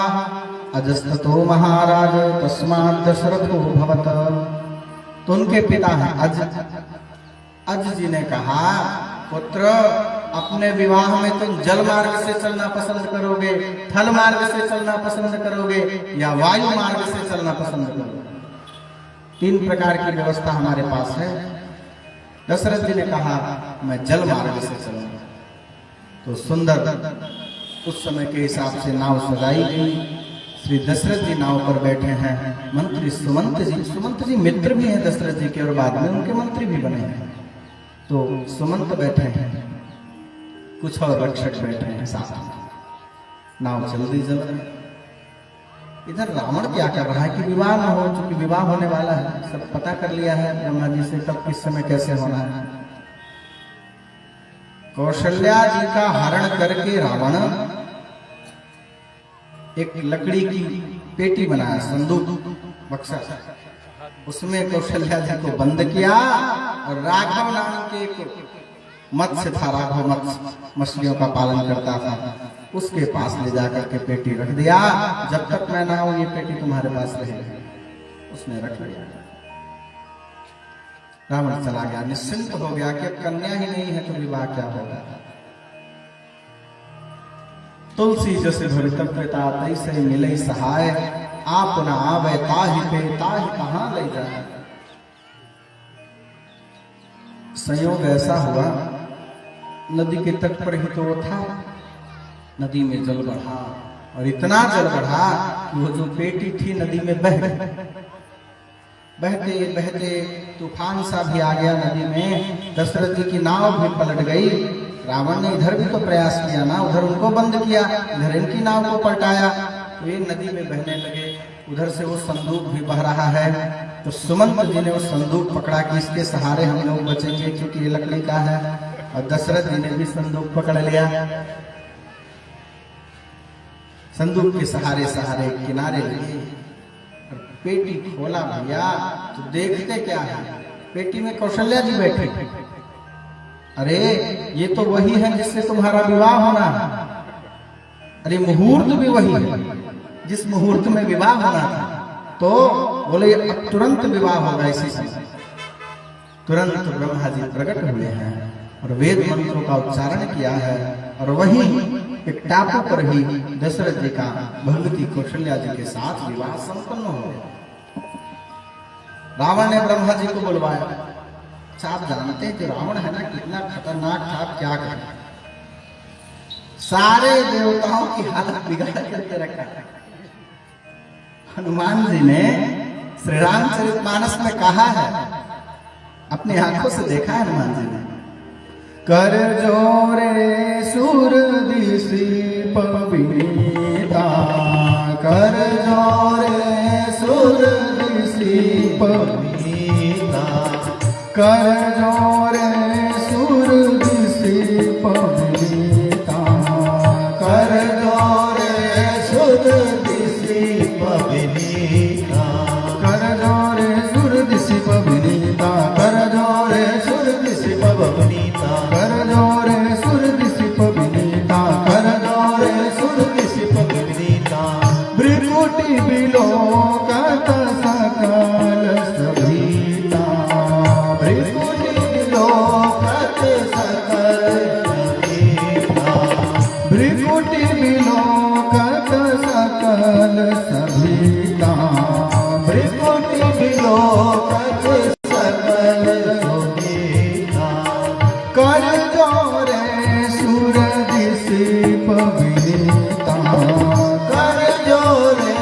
[SPEAKER 2] अजस्ततो महाराज तस्मात् दशरथो भवत। तो उनके पिता हैं अज। अज जी ने कहा, पुत्र अपने विवाह में तुम जल मार्ग से चलना पसंद करोगे, थल मार्ग से चलना पसंद करोगे या वायु मार्ग से चलना पसंद करोगे? 3 प्रकार की व्यवस्था हमारे पास है। दशरथ जी ने कहा मैं जल मार्ग से चलूंगा। तो सुंदर उस समय के हिसाब से नाव सजाई गई। श्री दशरथ जी नाव पर बैठे हैं। मंत्री सुमंत जी मित्र भी हैं दशरथ जी के और बाद में उनके मंत्री भी बने हैं। तो सुमंत बैठे हैं, कुछ और रक्षक बैठे हैं साथ में। नाव चल रही जल रही। इधर रावण क्या कर रहा है कि विवाह न हो, चूंकि विवाह होने वाला है, सब पता कर लिया है ब्रह्मा जी से कब किस समय कैसे होना है। कौशल्या जी का हरण करके रावण एक लकड़ी की पेटी बनाया, संदूक बक्सा, उसमें कौशल्या जी को बंद किया और राघव नाम के एक मत्स्य था, राघव मत्स्य मछलियों का पालन करता था, उसके पास ले जाकर के पेटी रख दिया। जब तक मैं ना हूं ये पेटी तुम्हारे पास रहेगी। उसने रख लिया। रावण चला गया, निश्चिंत हो गया कि अब कन्या ही नहीं है तो विवाह क्या होगा। तुलसी जैसे भवितव्यता तैसे मिले सहाय, आप न आवे ताहि पे ताहि कहां ले जाए। संयोग ऐसा हुआ, नदी के तट पर ही तो वो था। नदी में जल बढ़ा और इतना जल बढ़ा कि वो जो पेटी थी नदी में बह गई। बहते बहते तूफान सा भी आ गया नदी में। दशरथ जी की नाव भी पलट गई। रावण ने इधर भी तो प्रयास किया ना, उधर उनको बंद किया, इधर इनकी नाव को पलटाया, तो ये नदी में बहने लगे। उधर से वो संदूक भी बह रहा है। तो सुमंत जी ने वो संदूक पकड़ा कि इसके सहारे हम लोग बचेंगे, क्योंकि ये लकड़ी का है। और दशरथ जी ने भी संदूक पकड़ लिया। संदूक के सहारे सहारे किनारे लगे और पेटी खोला भैया तो देखते क्या है, पेटी में कौशल्या जी बैठे। अरे ये तो वही है जिससे तुम्हारा विवाह होना है। अरे मुहूर्त भी वही है जिस मुहूर्त में विवाह होना था। तो बोले अब तुरंत विवाह होगा इसी समय। तुरंत ब्रह्मा जी प्रकट हुए हैं और वेद मंत्रों का उच्चारण किया है और वही एक टापू पर ही दशरथ जी का भगवती कौशल्या जी के साथ विवाह संपन्न हो गया। रावण ने ब्रह्मा जी को बुलवाया। अच्छा आप जानते हैं कि रावण है ना कितना खतरनाक था, क्या करे, सारे देवताओं की हालत बिगाड़ करके रखा। हनुमान जी ने श्री रामचरितमानस में कहा है, अपनी आंखों से देखा है हनुमान जी ने, कर जोरे सुर दिसी पविता, कर जोरे सुर दिसी पविता, कर जोरे सुर दिसी पविता, कर जोरे सुर दिसी पविता, कर जोरे सुर दिसी पविता, कर जोरे सुर दिसी पविता, कर जोरे सुर दिसी पविता, कर जोरे सुर दिसी पविता, भृकुटि बिलोकत सकल सभीता, भृकुटि बिलोकत सकल सभीता, भृकुटि बिलोकत सकल सभीता, भृकुटि बिलोकत सकल सभीता, कर जोरे सुर दिसी पविता, कर जोरे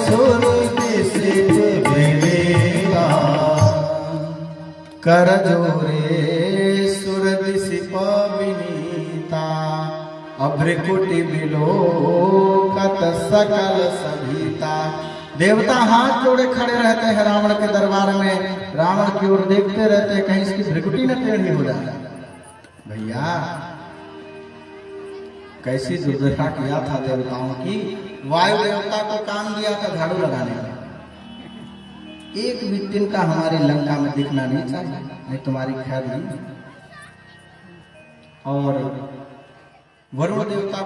[SPEAKER 2] सुर दिसी पविता, कर जोरे सुर दिसी पविता, अभ्रकुटि बिलोकत सकल सभीता। देवता हाथ जोड़े खड़े रहते हैं रावण के दरबार में, रावण की ओर देखते रहते हैं कहीं इसकी भ्रिकुटी न टेढ़ी हो जाए। भैया कैसी दुर्दशा किया था देवताओं की। वायु देवता को काम दिया था झाड़ू लगाने का, एक भी तिनका हमारी लंका में दिखना नहीं चाहिए, नहीं तुम्हारी खैर नहीं। और वरुण देवता